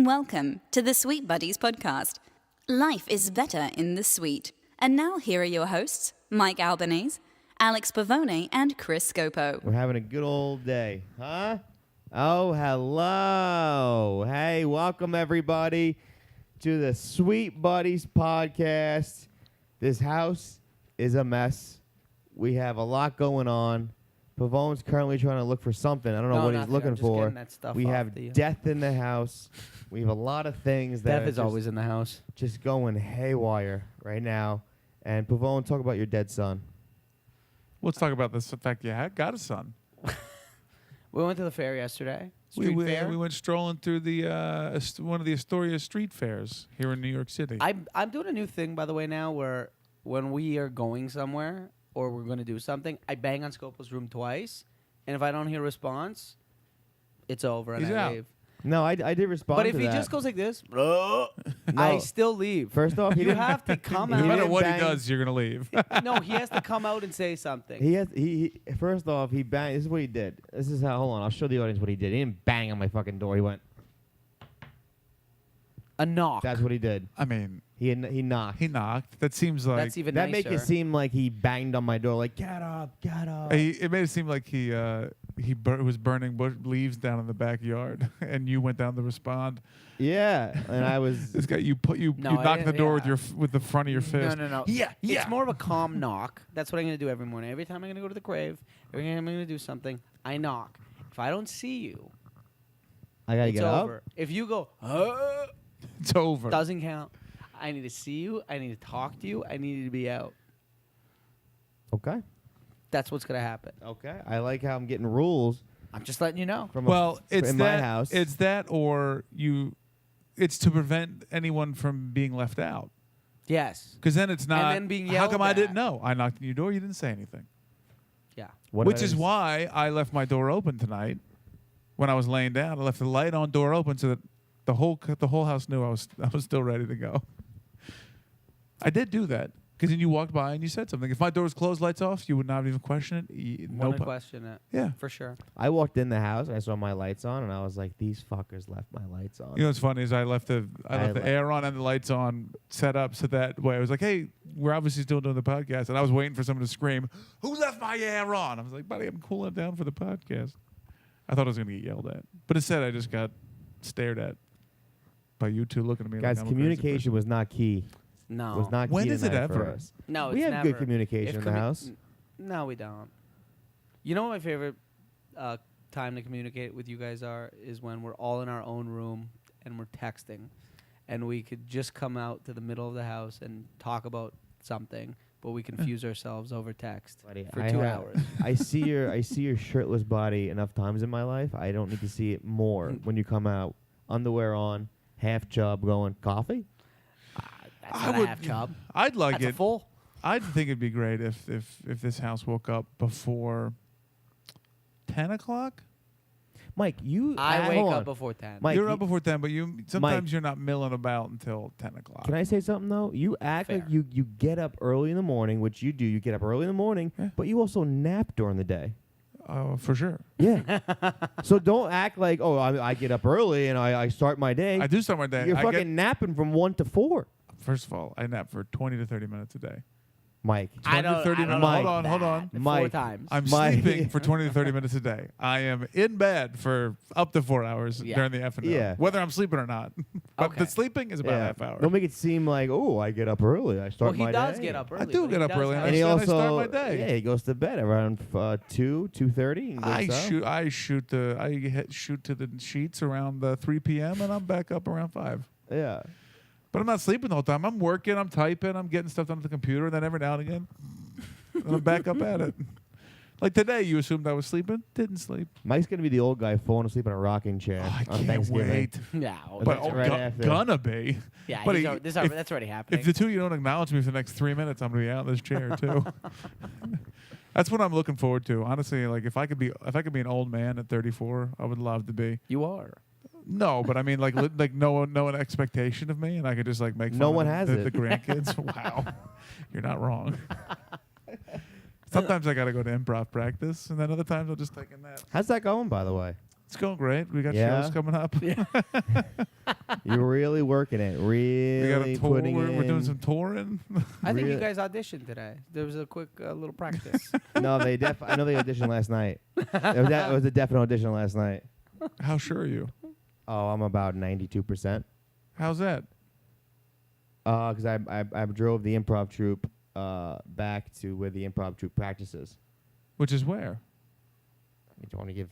Welcome to the Sweet Buddies podcast. Life is better in the sweet. And now here are your hosts, Mike Albanese, Alex Pavone, and Chris Scopo. We're having a good old day, huh? Oh, hello. Hey, welcome everybody to the Sweet Buddies podcast. This house is a mess. We have a lot going on. Pavone's currently trying to look for something. I don't know what he's looking for. We have death in the house. We have a lot of things that death is always in the house. Just going haywire right now. And Pavone, talk about your dead son. Let's talk about this fact you got a son. We went to the fair yesterday. We went strolling through the one of the Astoria Street Fairs here in New York City. I'm doing a new thing, by the way, now where when we are going somewhere or we're going to do something, I bang on Scopo's room twice, and if I don't hear a response, it's over and He's I out. leave. No, I did respond But to if he that. just goes like this, No. I still leave. First off, you have to come no out. matter what he bang. does, you're gonna leave. No, he has to come out and say something. He first off, he banged. This is what he did. This is how. Hold on, I'll show the audience what he did. He didn't bang on my fucking door. He went. A knock. That's what he did. I mean, He knocked. he knocked. That seems like That's even That nicer. make it seem like he banged on my door, like get up, get up. it made it seem like he was burning leaves down in the backyard, and you went down to respond. Yeah, and I was. This guy, you No, knocked the door yeah. with the front of your fist. No. Yeah. It's more of a calm knock. That's what I'm going to do every morning. Every time I'm going to go to the grave, every time I'm going to do something, I knock. If I don't see you, I gotta it's get over. up. If you go, It's over. doesn't count. I need to see you. I need to talk to you. I need you to be out. Okay. That's what's going to happen. Okay. I like how I'm getting rules I'm just letting you know. from It's in that, my house. It's that, or it's to prevent anyone from being left out. Yes. Because then it's not. then being how yelled come I at. didn't know? I knocked on your door. You didn't say anything. Yeah. Which is why I left my door open tonight. When I was laying down, I left the light on, door open, so that the whole house knew I was still ready to go. I did do that because then you walked by and you said something. If my door was closed, lights off, you would not even question it. Want to question it. Yeah. For sure. I walked in the house and I saw my lights on and I was like, these fuckers left my lights on. You know what's funny is I left the air on and the lights on set up so that way I was like, hey, we're obviously still doing the podcast, and I was waiting for someone to scream, who left my air on? I was like, buddy, I'm cooling it down for the podcast. I thought I was gonna get yelled at, but instead I just got stared at by you two looking at me. Guys, like I'm communication was not key. No. Was not When key is it tonight for ever? us. No, We it's have good never. communication in the house. No, we don't. You know what my favorite time to communicate with you guys is when we're all in our own room and we're texting, and we could just come out to the middle of the house and talk about something, but we confuse ourselves over text Buddy, for I 2 have- hours. I see your shirtless body enough times in my life. I don't need to see it more when you come out, underwear on, half chub, going coffee. That's not a half chub. I'd like That's a it. full. I'd think it'd be great if this house woke up before 10 o'clock. Mike, you. I hold wake on. up before 10. Mike, You're you- up before 10, but sometimes you're not milling about until 10 o'clock. Can I say something though? You act Fair. like you get up early in the morning, which you do. You get up early in the morning, Yeah. but you also nap during the day. For sure. Yeah. So don't act like, oh, I get up early and I start my day. I do start my day. You're I fucking napping from 1 to 4. First of all, I nap for 20 to 30 minutes a day. Mike. 20 to 30 minutes. Mike. Hold on. 4 Mike. times. I'm My- sleeping for 20 to 30 minutes a day. I am in bed for up to 4 hours Yeah. during the afternoon, Yeah. whether I'm sleeping or not. But Okay. the sleeping is about a half hour. Don't make it seem like, oh, I get up early. I start Well, my he does day. get up early. I do but get he up does early, have- And he I also start my day. Yeah, he goes to bed around 2:30. I shoot to the sheets around 3 p.m. and I'm back up around 5. Yeah. But I'm not sleeping the whole time. I'm working, I'm typing, I'm getting stuff done on the computer, and then every now and again, I'm back up at it. Like today, you assumed I was sleeping. Didn't sleep. Mike's gonna be the old guy falling asleep in a rocking chair Oh, I on can't Thanksgiving. wait. Yeah. But But right after. gonna be. Yeah, But that's already happening. If the two of you don't acknowledge me for the next 3 minutes, I'm gonna be out in this chair too. That's what I'm looking forward to. Honestly, like if I could be an old man at 34, I would love to be. you are. No, but I mean like no expectation of me, and I could just like make fun No of one the, has the, it. the grandkids. Wow, you're not wrong. Sometimes I got to go to improv practice, and then other times I'll just take a nap. How's that going, by the way? It's going great. We got Yeah? shows coming up. You're really working it. We got Really a tour. putting it We're doing in. some touring. I think you Really? guys auditioned today. There was a quick little practice. No, I know they auditioned last night. It was a definite audition last night. How sure are you? Oh, I'm about 92%. How's that? Because I drove the improv troupe back to where the improv troupe practices. Which is where? Do you want to give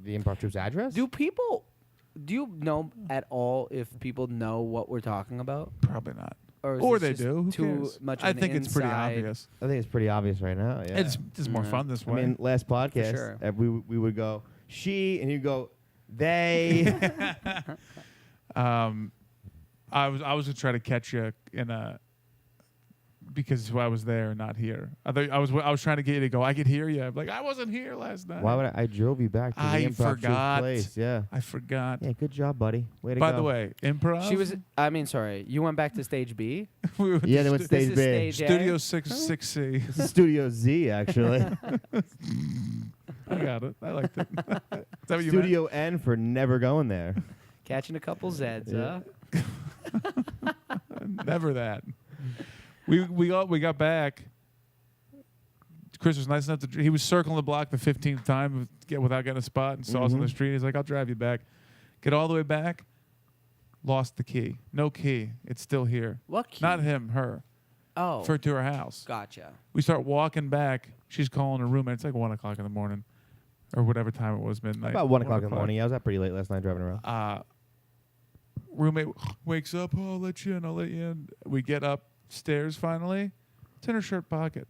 the improv troupe's address? Do you know at all if people know what we're talking about? Probably not. Is Or this they just do. Who too cares? much of I an think it's pretty inside- obvious. I think it's pretty obvious right now. Yeah. It's more Yeah. fun this I way. mean, last podcast, sure. we would go she, and you'd go they. I was gonna try to catch you because I was there, not here. I was trying to get you to go. I could hear you. I'm like, I wasn't here last night. Why would I drove you back to the I improv troupe forgot. place? Yeah. I forgot. Yeah, good job, buddy. Way to By go. the way, improv. She was. I mean, sorry. You went back to stage B. we were Yeah, they went This stage is B. stage A. Studio 6C. This is Studio Z, actually. I got it. I liked it. Is that what you Studio N for never going there. Catching a couple Zeds, Yeah. huh? Never that. We got back. Chris was nice enough he was circling the block the 15th time without getting a spot and saw us on the street. He's like, I'll drive you back. Get all the way back. Lost the key. No key. It's still here. What key? Not him, her. Oh, To her house. gotcha. We start walking back. She's calling her roommate. It's like 1 o'clock in the morning or whatever time it was, midnight. About 1 o'clock in the morning. I was up pretty late last night driving around. Roommate wakes up. Oh, I'll let you in. I'll let you in. We get upstairs finally. It's in her shirt pocket.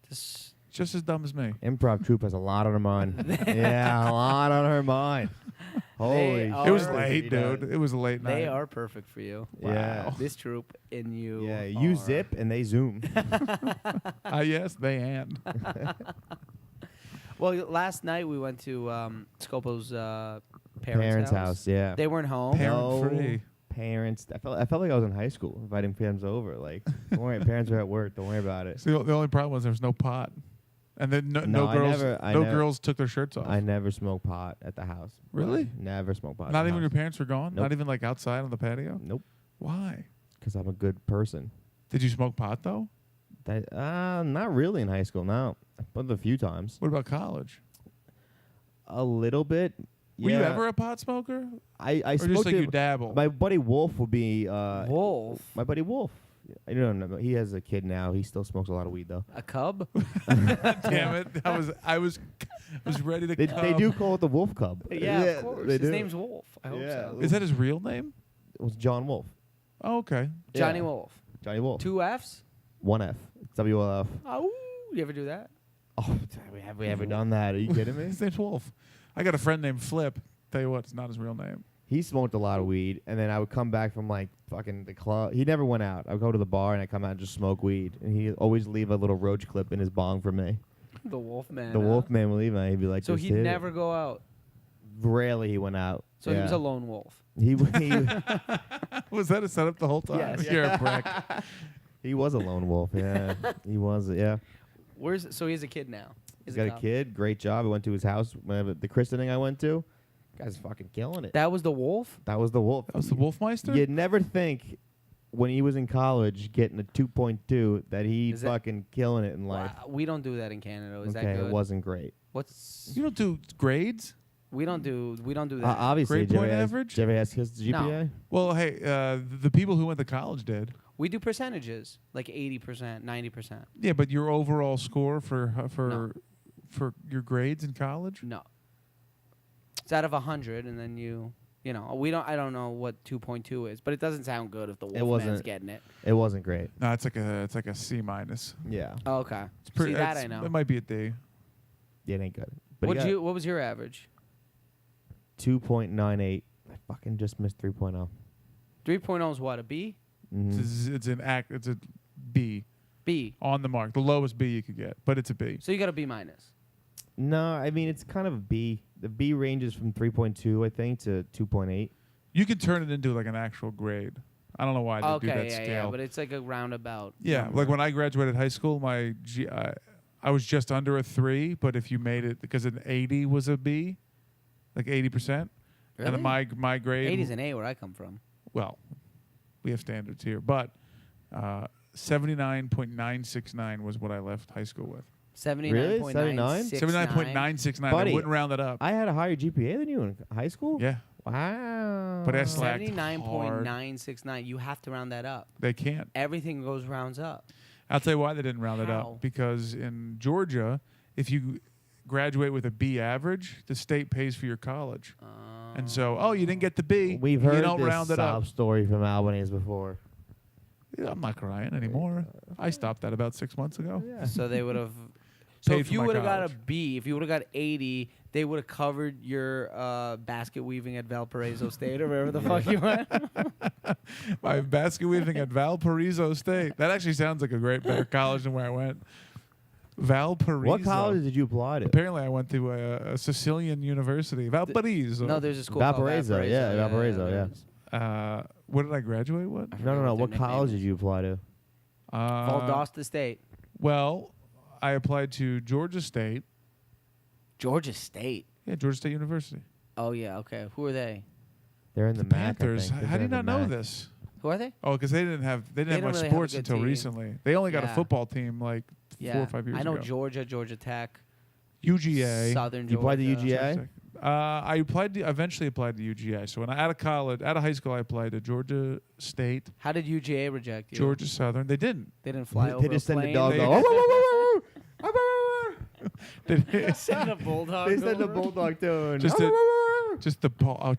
Just as dumb as me. Improv troupe has a lot on her mind. Yeah, a lot on her mind. Holy They shit. It was Or- late, dude. It was a late night. They are perfect for you. Yeah. This troop and you. Yeah, you are- zip and they zoom. Yes, they and. Well, last night we went to Scopo's parents' house, yeah. They weren't home. Parent free. Parents. I felt like I was in high school inviting parents over. Like, don't worry, parents are at work. Don't worry about it. So the only problem was there was no pot, and then no No, I girls. never- Girls took their shirts off. I never smoked pot at the house. Really? Never smoked pot. at Not the even your house. parents were gone. Nope. Not even like outside on the patio. Nope. Why? Because I'm a good person. Did you smoke pot though? Not really in high school. No, but a few times. What about college? A little bit. Were you yeah. ever a pot smoker? I Or smoked just like it. you dabble? My buddy Wolf would be. Wolf. My buddy Wolf. I don't know. He has a kid now. He still smokes a lot of weed though. A cub? Damn it! I was ready to. They do call it the Wolf Cub. Yeah, of course. They His do. name's Wolf. I hope Yeah. so. Is that his real name? It was John Wolf. Oh, okay. Johnny Yeah. Wolf. Johnny Wolf. 2 F's? 1 F. WLF. Oh, you ever do that? Oh, have we ever done that? Are you kidding me? His name's Wolf. I got a friend named Flip. Tell you what, it's not his real name. He smoked a lot of weed, and then I would come back from like fucking the club. He never went out. I would go to the bar and I come out and just smoke weed, and he'd always leave a little roach clip in his bong for me. The Wolf Man. The Wolf Man would leave, and he'd be like, So "Just he'd hit it." never go out. Rarely he went out. So he was Yeah. a lone wolf. He Was that a setup the whole time? Yes. You're a prick. he was a lone wolf. Yeah, he was. Yeah, So he has a kid now. he's got a cop. kid. Great job. I went to his house. The christening I went to, guy's fucking killing it. That was the wolf? That was the wolf. That was the Wolfmeister? You'd never think when he was in college getting a 2.2 that he'd Is that- fucking killing it in life. Wow, we don't do that in Canada. Is Okay, that good? it wasn't great. What's You don't do grades? we don't do that. Obviously, Grade point Jerry has, average? Jerry has his GPA. Well, hey, the people who went to college did. We do percentages, like 80%, 90%. Yeah, but your overall score for No. for your grades in college? No. It's out of 100, and then I don't know what 2.2 is, but it doesn't sound good if the Wolfman's wasn't- getting it. It wasn't great. No, it's like a C minus. Yeah, Oh, okay. It's pretty. See, that it's- I know. It might be a D. it ain't good. But What was your average? 2.98. I fucking just missed 3.0. 3.0 is what, a B? Mhm. It's a B B. on the mark. The lowest B you could get, but it's a B. So you got a B minus. No, I mean it's kind of a B. The B ranges from 3.2, I think, to 2.8. You could turn it into like an actual grade. I don't know why they do that Okay, yeah, scale. but it's like a roundabout. Yeah, number. like when I graduated high school, I was just under a 3, but if you made it, because an 80 was a B, like 80%, Really? And my grade. 80's an A where I come from. Well, we have standards here, but 79.969 was what I left high school with. 79.969. 79.969. I Buddy, wouldn't round it up. I had a higher GPA than you in high school? Yeah. Wow. But I slacked 79.969. You have to round that up. They can't. Everything goes rounds up. I'll tell you why they didn't round it How? up. Because in Georgia, if you graduate with a B average, the state pays for your college. And so, you didn't get the B. We've you heard don't this round it up. sob story from Albanese before. Yeah, I'm not crying anymore. I stopped that about 6 months ago. Yeah. So they would have. So Paid if for you my would have got a college. B, if you would have got 80, they would have covered your basket weaving at Valparaiso State or wherever the fuck you went. My basket weaving at Valparaiso State. That actually sounds like a better college than where I went. Valparaiso. What college did you apply to? Apparently, I went to a Sicilian university. Valparaiso. No, there's a school Valparaiso, called yeah, Valparaiso, there yeah. is. What did I graduate with? No. what What their college nickname did you apply to? Valdosta State. Well, I applied to Georgia State. Georgia State. Yeah, Georgia State University. Oh, yeah, okay. Who are they? They're in the, MAC, I Panthers. think. How do you They're in not the know MAC. this? Who are they? Oh, because they didn't have They much don't really have a sports good until team. recently. They only got a Yeah. football team like 4 or 5 years I know ago. Georgia Tech, UGA. Southern You Georgia. applied to UGA? I eventually applied to UGA. So when out of high school, I applied to Georgia State, How did UGA reject you? Georgia Southern. They didn't. They didn't fly over They just a send plane. the dog. They- Go, They Send a bulldog. they send the over? bulldog tune. Just just the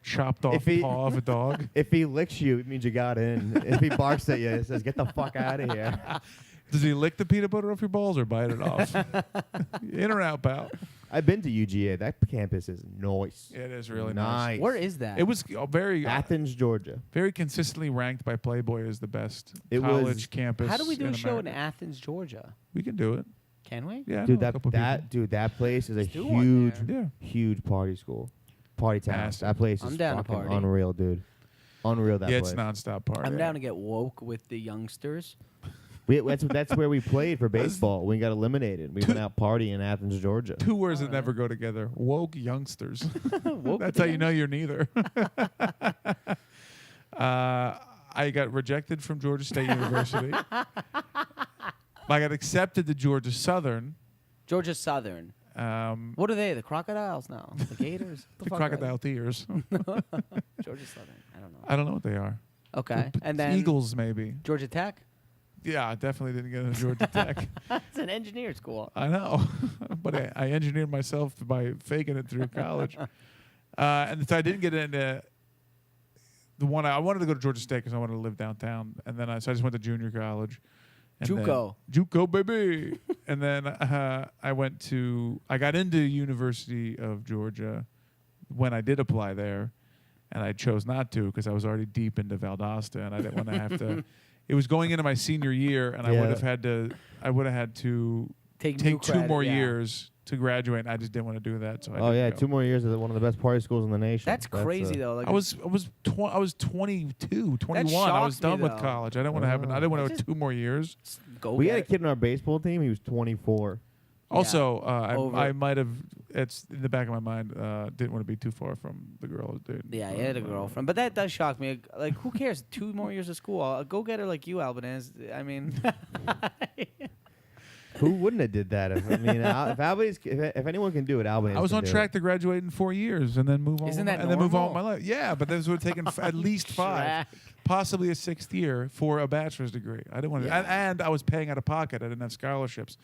chopped off If he- paw of a dog. If he licks you, it means you got in. If he barks at you, it says, "Get the fuck out of here." Does he lick the peanut butter off your balls or bite it off? In or out, pal? I've been to UGA. That campus is nice. It is really nice. Where is that? It was very Athens, Georgia. very consistently ranked by Playboy as the best It college was- campus. How do we do in a show in America. Athens, Georgia? We can do it. Can we? Yeah, I Dude, know a couple that place is a Let's do one huge, there. huge party school, party town. Massive. That place I'm is down to fucking party. unreal, dude. Unreal that Yeah, place. it's nonstop party. I'm down to get woke with the youngsters. That's where we played for baseball. We got eliminated. We went out partying in Athens, Georgia. Two words that Alright. never go together. Woke youngsters. Woke That's with how the you know you're neither. I got rejected from Georgia State University. I got accepted to Georgia Southern. Georgia Southern. What are they? The crocodiles now? The gators? The fuck are crocodile tears. they? Georgia Southern. I don't know. I don't know what they are. Okay. And then Eagles, maybe. Georgia Tech? Yeah, I definitely didn't get into Georgia Tech. It's an engineer school. I know, but I engineered myself by faking it through college, and so I didn't get into the one. I wanted to go to Georgia State because I wanted to live downtown, and then so I just went to junior college. And JUCO. then, JUCO, baby. And then I got into University of Georgia when I did apply there, and I chose not to because I was already deep into Valdosta, and I didn't want to have to. It was going into my senior year, and I Yeah. would have had to Take new two credit, more yeah. years to graduate. And I just didn't want to do that. So I Oh didn't yeah, go. 2 more years at one of the best party schools in the nation. That's crazy though. Like I was 22, 21. I was shocks me, done with though. college. I didn't want to have. I didn't want to Just- have 2 more years. Go We get had a it. kid on our baseball team. He was 24. Also, Over. I might have. It's in the back of my mind. Didn't want to be too far from the girl I was dating. Yeah, he had a girlfriend, but that does shock me. Like, who cares? 2 more years of school. I'll go get her like you, Albanese. I mean, Who wouldn't have did that? If anyone can do it, Albanese. I was can on do track it. to graduate in 4 years and then move on. Isn't that and then move on with normal? my life. Yeah, but this would have taken at least 5, Track. possibly a 6th year for a bachelor's degree. I didn't want to, Yeah. and I was paying out of pocket. I didn't have scholarships,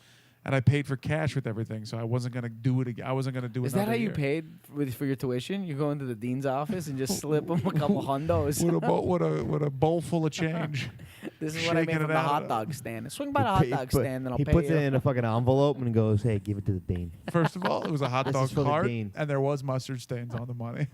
and I paid for cash with everything, so I wasn't going to do it again. I wasn't going to do it. is that how you paid for your tuition? You go into the dean's office and just slip him a couple hundos. With a bowl full of change. This is what I made shaking from it the out. hot dog stand. Swing by the hot He dog put- stand and I'll He pay puts you. it in a fucking envelope and goes, "Hey, give it to the dean." First of all, it was a hot This dog is for the cart, dean. and there was mustard stains on the money.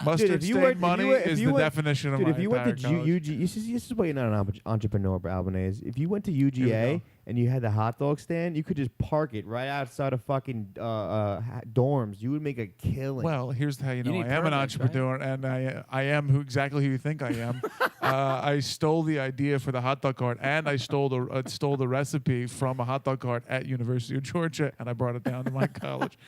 Mustard if you stain were- if money you were- if is you the were- definition of Dude, my if you went to entire college. UG, this is why you're not an entrepreneur, Albanese. If you went to Here we UGA go. and you had the hot dog stand, you could just park it right outside of fucking dorms. You would make a killing. Well, here's how you know need I am an permits, right? entrepreneur, and I am exactly who you think I am. I stole the idea for the hot dog cart, and I stole the recipe from a hot dog cart at University of Georgia, and I brought it down to my college.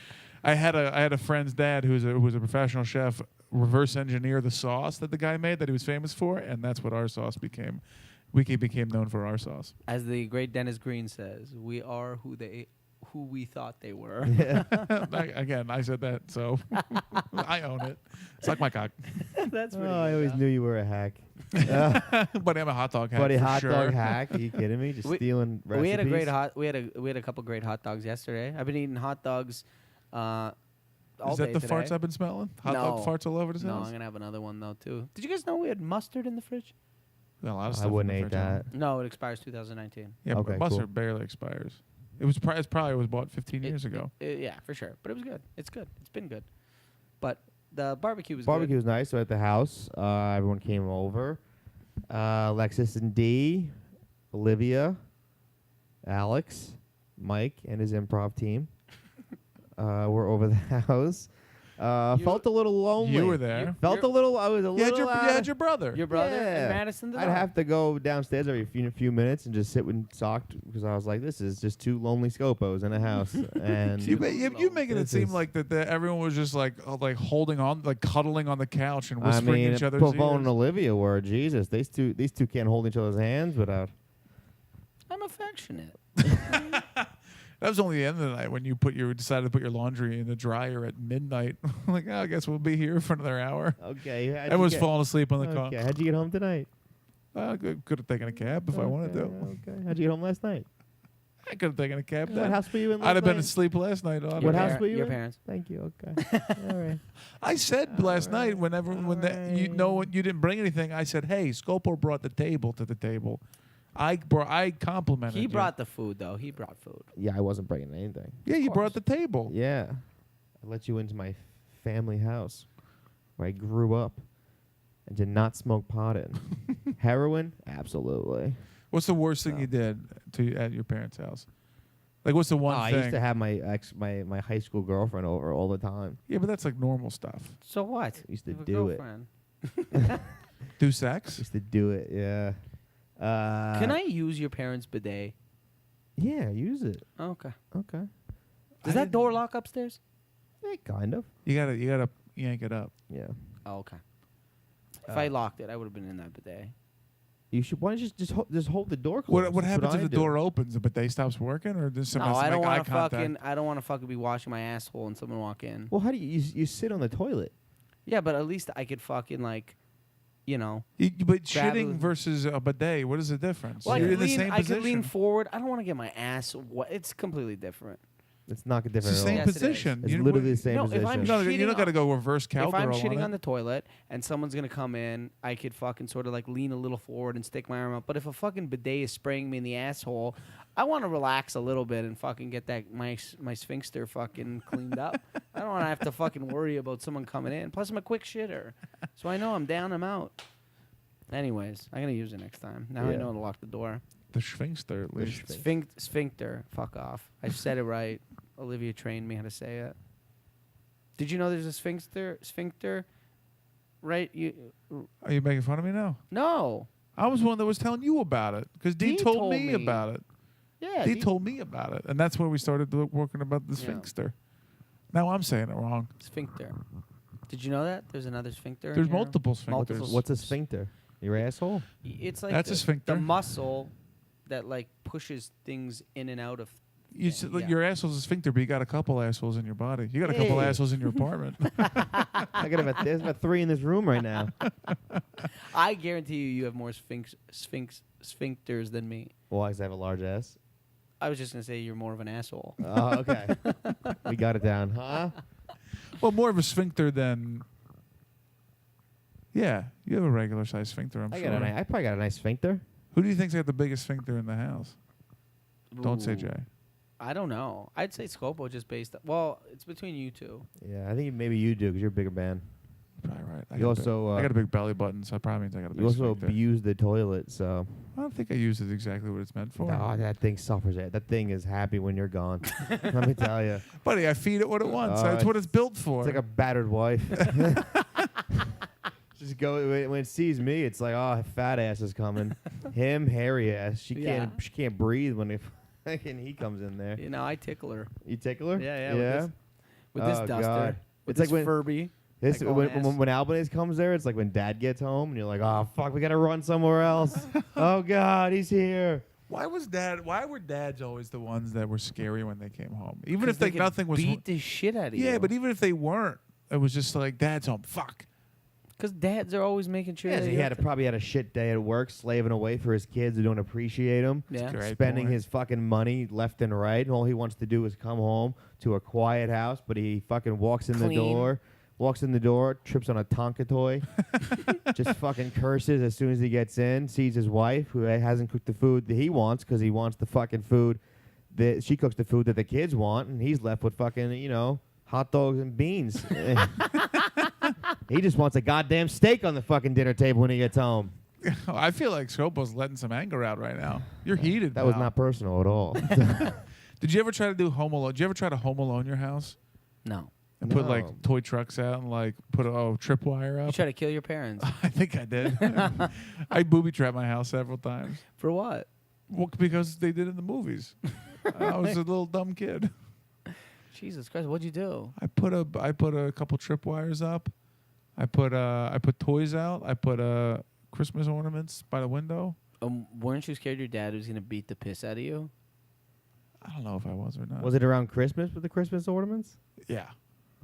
I had a friend's dad who was a professional chef reverse engineer the sauce that the guy made that he was famous for, and that's what our sauce became. We became known for our sauce. As the great Dennis Green says, we are who we thought they were. Again, I said that, so I own it. Suck my cock. That's pretty I good, always huh? knew you were a hack. Buddy, I'm a hot dog hack. Buddy, for hot sure. dog hack. Are you kidding me? Just stealing recipes? We had a great we had a couple great hot dogs yesterday. I've been eating hot dogs all Is that day the today. farts I've been smelling? Hot dog farts all over the No, house? I'm gonna have another one though too. Did you guys know we had mustard in the fridge? Got a lot of I stuff wouldn't in the eat fridge, huh? that. No, it expires 2019. Yeah, Okay, but mustard cool. barely expires. It probably was bought 15 years ago. Yeah, for sure. But it was good. It's good. It's been good. But the barbecue was Barbecue good. was nice. So at the house, everyone came over. Alexis and Dee, Olivia, Alex, Mike, and his improv team were over the house. Felt a little lonely. You were there. Felt a little. I was a You little. you had your brother. Your brother Yeah. and Madison the I'd dog. have to go downstairs every few minutes and just sit and talk because I was like, this is just two lonely Scopos in a house. And You making it This seem is- like that everyone was just like holding on, like cuddling on the couch and I whispering mean, each other's Pavone and ears. Olivia were Jesus. These two can't hold each other's hands without. I'm affectionate. That was only the end of the night when you decided to put your laundry in the dryer at midnight. Like, I guess we'll be here for another hour. Okay, Everyone's falling asleep on the car. Okay, how'd you get home tonight? Could have taken a cab if I wanted to. Okay, how'd you get home last night? I could have taken a cab. What then. house were you in last I'd have been night? asleep last night. What Your house were you Your in? parents. Thank you. Okay, all right. I said last night when you didn't bring anything, I said, "Hey, Scopo brought the table to the table." I complimented He you. brought the food though. He brought food. Yeah, I wasn't bringing anything. Yeah, you course. brought the table. Yeah, I let you into my family house where I grew up and did not smoke pot in. Heroin, absolutely. What's the worst thing No. you did at your parents' house? Like, what's the one I thing? used to have my high school girlfriend over all the time. Yeah, but that's like normal stuff. So what? Used to You have a do it. girlfriend. Do sex? Used to do it. Yeah. Can I use your parents' bidet? Yeah, use it. Okay. Okay. Does that door lock upstairs? Yeah, kind of. You gotta yank it up. Yeah. Oh, okay. If I locked it, I would have been in that bidet. You should. Why don't you just hold the door closed? What That's happens I if the do. door opens but they stops working, or does someone No, I don't make eye want to contact? I don't want to fucking be washing my asshole and someone walk in. Well, how do you sit on the toilet? Yeah, but at least I could fucking like, you know. But Grab shitting it. versus a bidet, what is the difference? Well, You're I in could the lean. same I position. could lean forward. I don't want to get my ass. It's completely different. It's not It's different the at same all. Yes, it is. position. It's You- literally the same No, if position. I'm No, you shitting don't got to go reverse If cowgirl I'm on shitting it. on the toilet and someone's gonna come in, I could fucking sort of like lean a little forward and stick my arm up. But if a fucking bidet is spraying me in the asshole, I want to relax a little bit and fucking get that my sphincter fucking cleaned up. I don't want to have to fucking worry about someone coming in. Plus, I'm a quick shitter, so I know I'm down, I'm out. Anyways, I'm gonna use it next time. Now I Yeah. know to lock the door. The sphincter, at least. Sphincter. Fuck off. I said it right. Olivia trained me how to say it. Did you know there's a sphincter? Sphincter, right? Are you making fun of me now? No. I was one that was telling you about it because Dee Dee told told me me. about it. Yeah. Dee told me about it, and that's where we started working about the Yeah. sphincter. Now I'm saying it wrong. Sphincter. Did you know that there's another sphincter? in There's your- multiple sphincters. multiple What's a sphincter? Your asshole? It's like That's a sphincter. The muscle that like pushes things in and out of. You said, like, yeah. your asshole's a sphincter, but you got a couple assholes in your body. You got a couple Hey. assholes in your apartment. I got there's about 3 in this room right now. I guarantee you have more sphincters than me. Well, I have a large ass. I was just gonna say you're more of an asshole. Oh, okay. We got it down, huh? Well, more of a sphincter than. Yeah, you have a regular size sphincter. I'm I sure. probably got a nice sphincter. Who do you think's got the biggest sphincter in the house? Don't say Ooh. Jay. I don't know. I'd say Scopo just based. Well, it's between you two. Yeah, I think maybe you do because you're a bigger man. Probably right. I You got also, I got a big belly button, so that probably means I got a big You also sphincter. abuse the toilet, so I don't think I used it exactly what it's meant for. oh, that thing suffers. That thing is happy when you're gone. Let me tell you, Buddy, I feed it what it wants. Oh, That's what it's built for. it's like a battered wife. Just go when it sees me. It's like, oh, fat ass is coming. Him, hairy ass. She can't breathe when he comes in there. You know, I tickle her. You tickle her? Yeah, yeah. with Yeah. this. with this Oh, duster, God. with It's like this when- Furby. This Like all ass. when Albanese comes there, it's like when Dad gets home, and you're like, oh fuck, we gotta run somewhere else. Oh God, he's here. Why were dads always the ones that were scary when they came home? Even 'Cause if they like could nothing was beat the shit out of you. Yeah, but even if they weren't, it was just like Dad's home. Fuck. because dads are always making sure. Yeah, that he you had have probably had a shit day at work, slaving away for his kids who don't appreciate him. Yeah. Great Spending point. his fucking money left and right, and all he wants to do is come home to a quiet house, but he fucking walks in Clean. the door, trips on a Tonka toy, just fucking curses as soon as he gets in, sees his wife who hasn't cooked the food that he wants because he wants the fucking food that she cooks the food that the kids want, and he's left with fucking, hot dogs and beans. He just wants a goddamn steak on the fucking dinner table when he gets home. I feel like Scopo's letting some anger out right now. You're heated. That was pal. not personal at all. Did you ever try to do Home Alone? Did you ever try to Home Alone your house No. and put No. like toy trucks out and like put a tripwire You up? try to kill your parents. I think I did. I booby trapped my house several times. For what? Well, because they did in the movies. I was a little dumb kid. Jesus Christ, what'd you do? I put a couple tripwires up. I put toys out. I put Christmas ornaments by the window. Weren't you scared your dad was going to beat the piss out of you? I don't know if I was or not. Was it around Christmas with the Christmas ornaments? Yeah.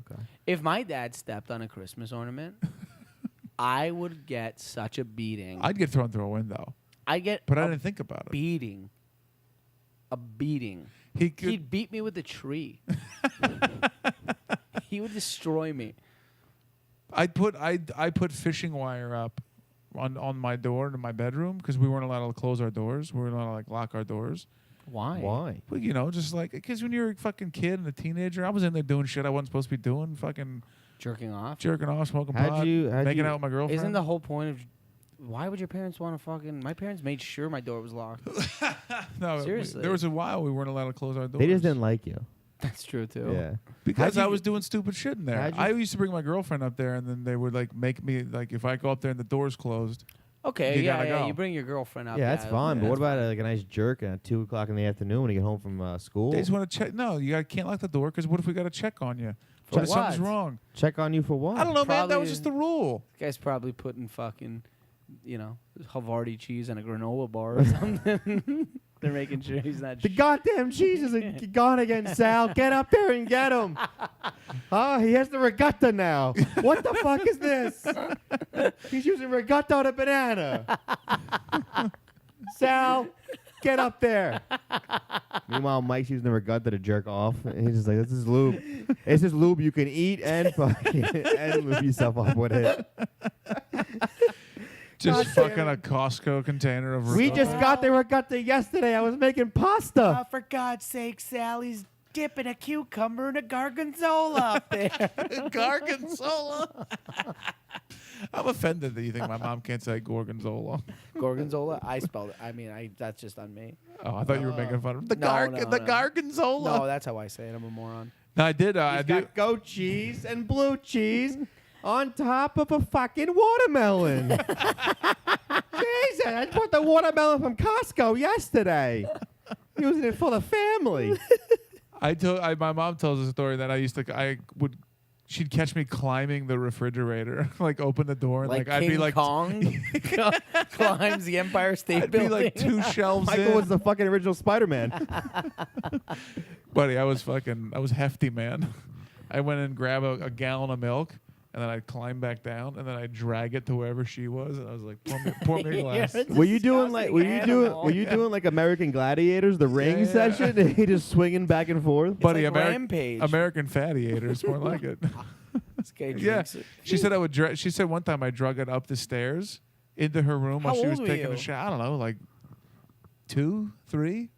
Okay. If my dad stepped on a Christmas ornament, I would get such a beating. I'd get thrown through a window, I'd get but I a didn't think about it. beating. A beating. He'd beat me with a tree. He would destroy me. I put fishing wire up on my door in my bedroom because we weren't allowed to close our doors. We weren't allowed to like lock our doors. Why? Why? Well, just like because when you're a fucking kid and a teenager, I was in there doing shit I wasn't supposed to be doing, fucking Jerking off? jerking off, smoking How'd pot, you- how'd making you- out with my girlfriend. Isn't the whole point of... Why would your parents want to fucking... My parents made sure my door was locked. no, Seriously. there was a while we weren't allowed to close our doors. They just didn't like you. That's true, too. Yeah. Because How'd I you- was doing stupid shit in there. how'd you- I used to bring my girlfriend up there, and then they would like make me like if I go up there and the door's closed. Okay, You yeah, gotta yeah. go. You bring your girlfriend up. Yeah, that's fine. But that's what about fine. like a nice jerk at 2 o'clock in the afternoon when you get home from school? They just want to check. No, can't lock the door because what if we got to check on you? For What if something's what? wrong? Check on you for what? I don't know, man. That was Probably- just the rule. This guy's probably putting fucking, Havarti cheese on a granola bar or something. They're making sure he's not... The goddamn cheese is gone again, Sal. Get up there and get him. He has the regatta now. What the fuck is this? He's using regatta on a banana. Sal, get up there. Meanwhile, Mike's using the regatta to jerk off. And he's just like, this is lube. It's just lube you can eat and fucking and lube yourself up with it. Just God damn fucking a Costco container of. We regatta. just got the regatta yesterday. I was making pasta. for God's sake, Sally's dipping a cucumber in a gargonzola up there. Gorgonzola. I'm offended that you think my mom can't say gorgonzola. Gorgonzola? I spelled it. I mean, that's just on me. Oh, I thought you were making fun of the No, no, the no. gorgonzola. No, that's how I say it. I'm a moron. No, I did. I He's do. got goat cheese and blue cheese on top of a fucking watermelon. Jesus, I bought the watermelon from Costco yesterday. Using it for the family. My mom tells a story that she'd catch me climbing the refrigerator, like open the door, and Like I'd King be like, Kong climbs the Empire State I'd be Building. like 2 shelves Michael in. was the fucking original Spider-Man. Buddy, I was hefty, man. I went and grabbed a gallon of milk, and then I'd climb back down, and then I'd drag it to wherever she was, and I was like, pour me a glass. You're a Were you doing like American Gladiators, the ring Yeah. session? He just swinging back and forth. Buddy, like Rampage. American Fatty-Ators, more like it. This guy Yeah, drinks it. she said she said one time I drug it up the stairs into her room while How she was old were taking you? a shower. I don't know, like 2, 3.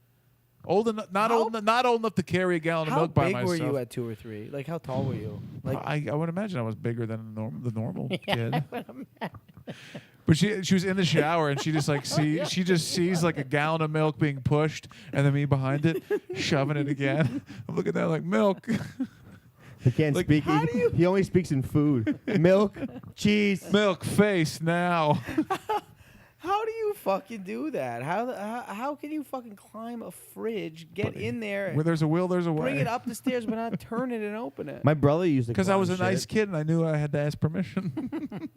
Old enough, not old enough to carry a gallon of How milk by big myself. were you at 2 or 3? Like, how tall were you? Like, I would imagine I was bigger than the normal kid. But she was in the shower and she just sees like a gallon of milk being pushed and then me behind it shoving it again. I'm looking at that like milk. He can't Like, speak. how He only speaks in food. Milk, cheese. Milk face now. how do you you fucking do that? How can you fucking climb a fridge, get in there, Where there's a will, there's a way. bring it up the stairs, but not turn it and open it? My brother used to Because I climb was a nice shit. kid and I knew I had to ask permission.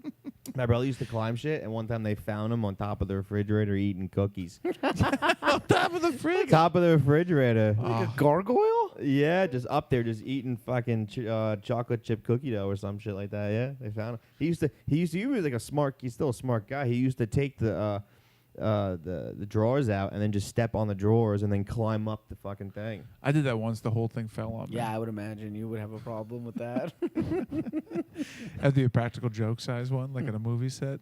My brother used to climb shit, and one time they found him on top of the refrigerator eating cookies. On top of the fridge. Top of the refrigerator. Like a gargoyle? Yeah, just up there, just eating fucking chocolate chip cookie dough or some shit like that. Yeah, they found him. He was like he's still a smart guy. He used to take the drawers out and then just step on the drawers and then climb up the fucking thing. I did that once. The whole thing fell on me. Yeah, I would imagine you would have a problem with that. I'd do a practical joke size one, like in a movie set.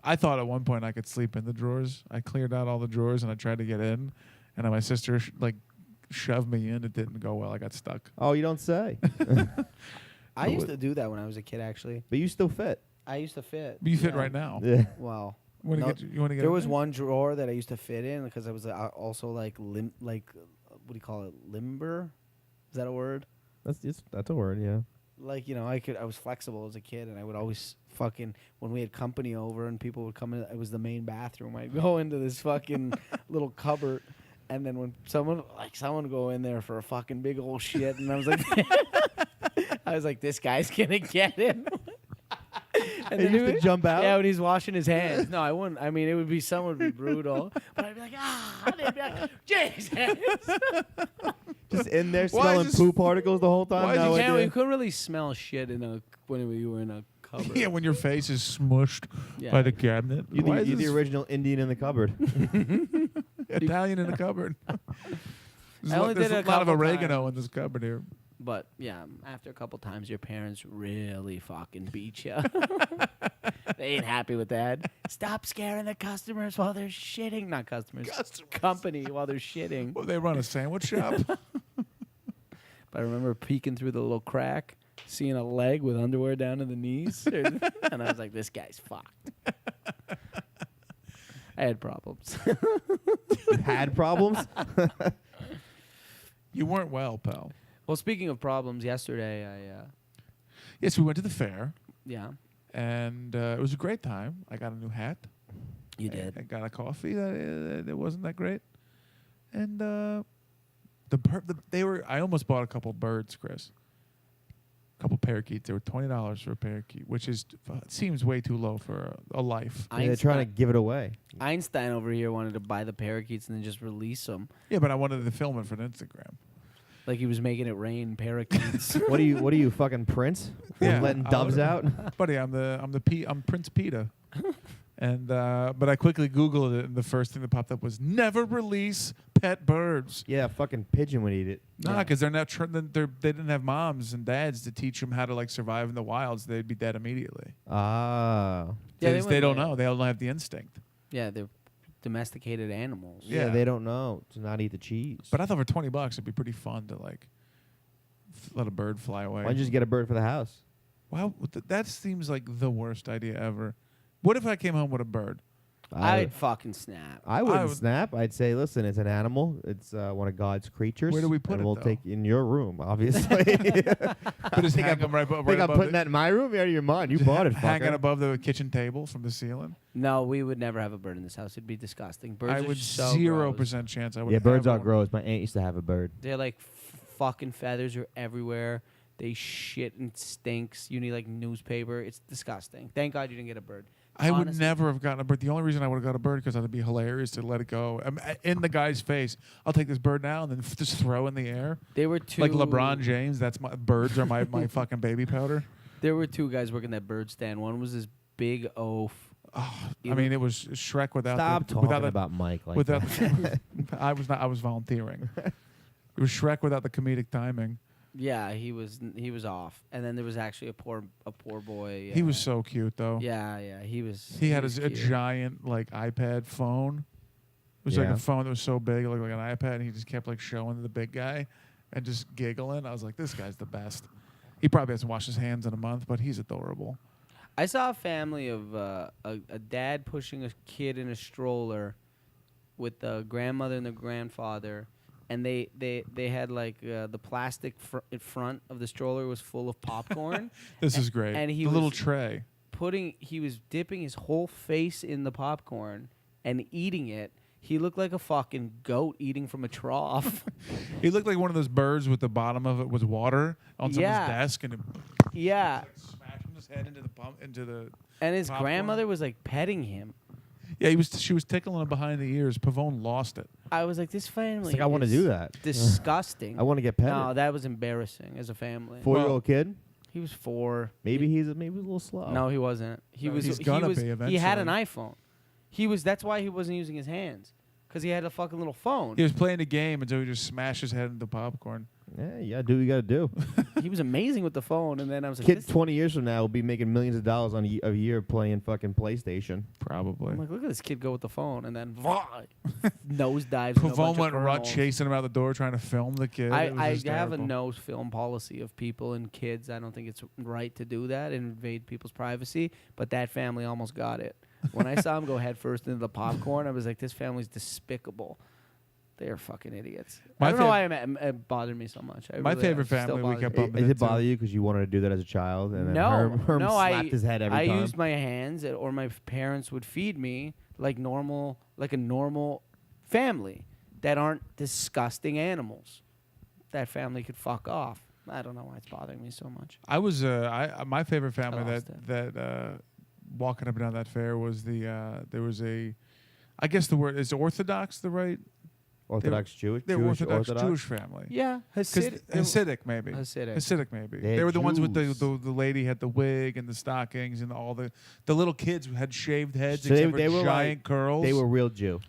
I thought at one point I could sleep in the drawers. I cleared out all the drawers and I tried to get in, and then my sister shoved me in. It didn't go well. I got stuck. Oh, you don't say. I used to do that when I was a kid, actually. But you still fit. I used to fit. But you fit yeah. right now. Yeah. Well, You want to No, get? there in was there? one drawer that I used to fit in because I was also like what do you call it? Limber? Is that a word? That's a word, yeah. Like, I was flexible as a kid, and I would always when we had company over and people would come in, it was the main bathroom. I'd go into this fucking little cupboard, and then when someone would go in there for a fucking big old shit, and I was like, this guy's gonna get him. And He used to jump out? Yeah, when he's washing his hands. No, I wouldn't. I mean, it would be someone would be brutal, but I'd be like, and they'd be like, Jesus. Just in there Why smelling is this- poo particles the whole time. why is No he idea. You couldn't really smell shit when you were in a cupboard. Yeah, when your face is smushed Yeah. by the cabinet. You're Why the, is you're the this original Indian in the cupboard. Italian in the cupboard? There's I only there's did it a a lot of couple oregano times. in this cupboard here. But yeah, after a couple times, your parents really fucking beat you. They ain't happy with that. Stop scaring the customers while they're shitting. Not customers. Company while they're shitting. Well, they run a sandwich shop. But I remember peeking through the little crack, seeing a leg with underwear down to the knees, and I was like, "This guy's fucked." I had problems. Had problems? You weren't well, pal. Well, speaking of problems, yesterday Yes, we went to the fair, yeah, and it was a great time. I got a new hat. you I did. got a coffee that wasn't that great, and I almost bought a couple birds, Chris. A couple parakeets. They were $20 for a parakeet, which seems way too low for a life. They're trying to give it away. Einstein over here wanted to buy the parakeets and then just release them, Yeah, but I wanted to film it for Instagram. like he was making it rain parakeets. What are you fucking Prince? Yeah, Letting I doves would- out? Buddy, I'm Prince Peter. And but I quickly Googled it, and the first thing that popped up was never release pet birds. Yeah, a fucking pigeon would eat it. Nah, because they're not. They didn't have moms and dads to teach them how to survive in the wilds. They'd be dead immediately. Ah. Yeah, they wouldn't don't let- know. They don't have the instinct. Yeah, they're domesticated animals. Yeah, Yeah. they don't know to not eat the cheese. But I thought for $20 it'd be pretty fun to let a bird fly away. Why don't you just get a bird for the house? Wow, that seems like the worst idea ever. What if I came home with a bird? I'd fucking snap. I wouldn't would- snap. I'd say, listen, it's an animal. It's one of God's creatures. Where do we put and it, we'll though? take in your room, obviously. But just hang them right Think I'm above putting that in my room? You're out of your mind. You just bought it, hanging fucker. above the kitchen table from the ceiling. No, we would never have a bird in this house. It'd be disgusting. Birds I are would so 0% gross. chance I would. Yeah, birds ever are want- gross. My aunt used to have a bird. They're like fucking feathers are everywhere. They shit and stinks. You need newspaper. It's disgusting. Thank God you didn't get a bird. I would Honestly. never have gotten a bird. The only reason I would have got a bird because it'd be hilarious to let it go in the guy's face. I'll take this bird now and then just throw in the air They were two like LeBron James. That's my birds are my fucking baby powder. There were two guys working that bird stand. One was this big oaf. Oh, I mean, it was Shrek without Stop the, talking without the, about Mike like without. that. The, I was volunteering. It was Shrek without the comedic timing. Yeah, he was off. And then there was actually a poor boy. He was so cute though. Yeah, he was. He had was a cute. giant iPad phone. It was like Yeah. a phone that was so big, it looked like an iPad, and he just kept showing the big guy and just giggling. I was like, this guy's the best. He probably hasn't washed his hands in a month, but he's adorable. I saw a family of a dad pushing a kid in a stroller with the grandmother and the grandfather, and they had the plastic front of the stroller was full of popcorn. This is great. and he the little was- tray. He was dipping his whole face in the popcorn and eating it. He looked like a fucking goat eating from a trough. He looked like one of those birds with the bottom of it was water on someone's desk, and it Yeah. like smashing his head into the. And his popcorn. grandmother was like petting him. Yeah, she was tickling him behind the ears. Pavone lost it. I was like, this family. It's like, I want to do that. Disgusting. I want to get petted. No, that was embarrassing as a family. 4-year-old kid. He was 4. Maybe he's a little slow. No, he wasn't. He No, was. he's gonna be He had an eventually. iPhone. That's why he wasn't using his hands, because he had a fucking little phone. He was playing the game until he just smashed his head into popcorn. Yeah, you gotta do what you gotta do. He was amazing with the phone, and then I was like, Kid this- 20 years from now will be making millions of dollars on a year playing fucking PlayStation. Probably. I'm like, look at this kid go with the phone, and then nose dives. Pavone went rut chasing him out the door trying to film the kid. It was I have a hysterical. no film policy of people and kids. I don't think it's right to do that and invade people's privacy. But that family almost got it. When I saw him go headfirst into the popcorn, I was like, this family's despicable. They are fucking idiots. My I don't know why it bothered me so much. My favorite family we kept bumping Did it into. bother you because you wanted to do that as a child? And then No, Herm no, slapped his head every I time? used my hands, or my parents would feed me like a normal family that aren't disgusting animals. That family could fuck off. I don't know why it's bothering me so much. I was my favorite family lost that walking up and down that fair was there was a, I guess the word is Orthodox the right. Orthodox Jewish? They're Jewish Orthodox Jewish family. Yeah, Hasidic maybe. Hasidic. Maybe. They're They were the ones with Jews. the lady had the wig and the stockings and all the little kids who had shaved heads So except they for were giant like- curls. They were real Jew.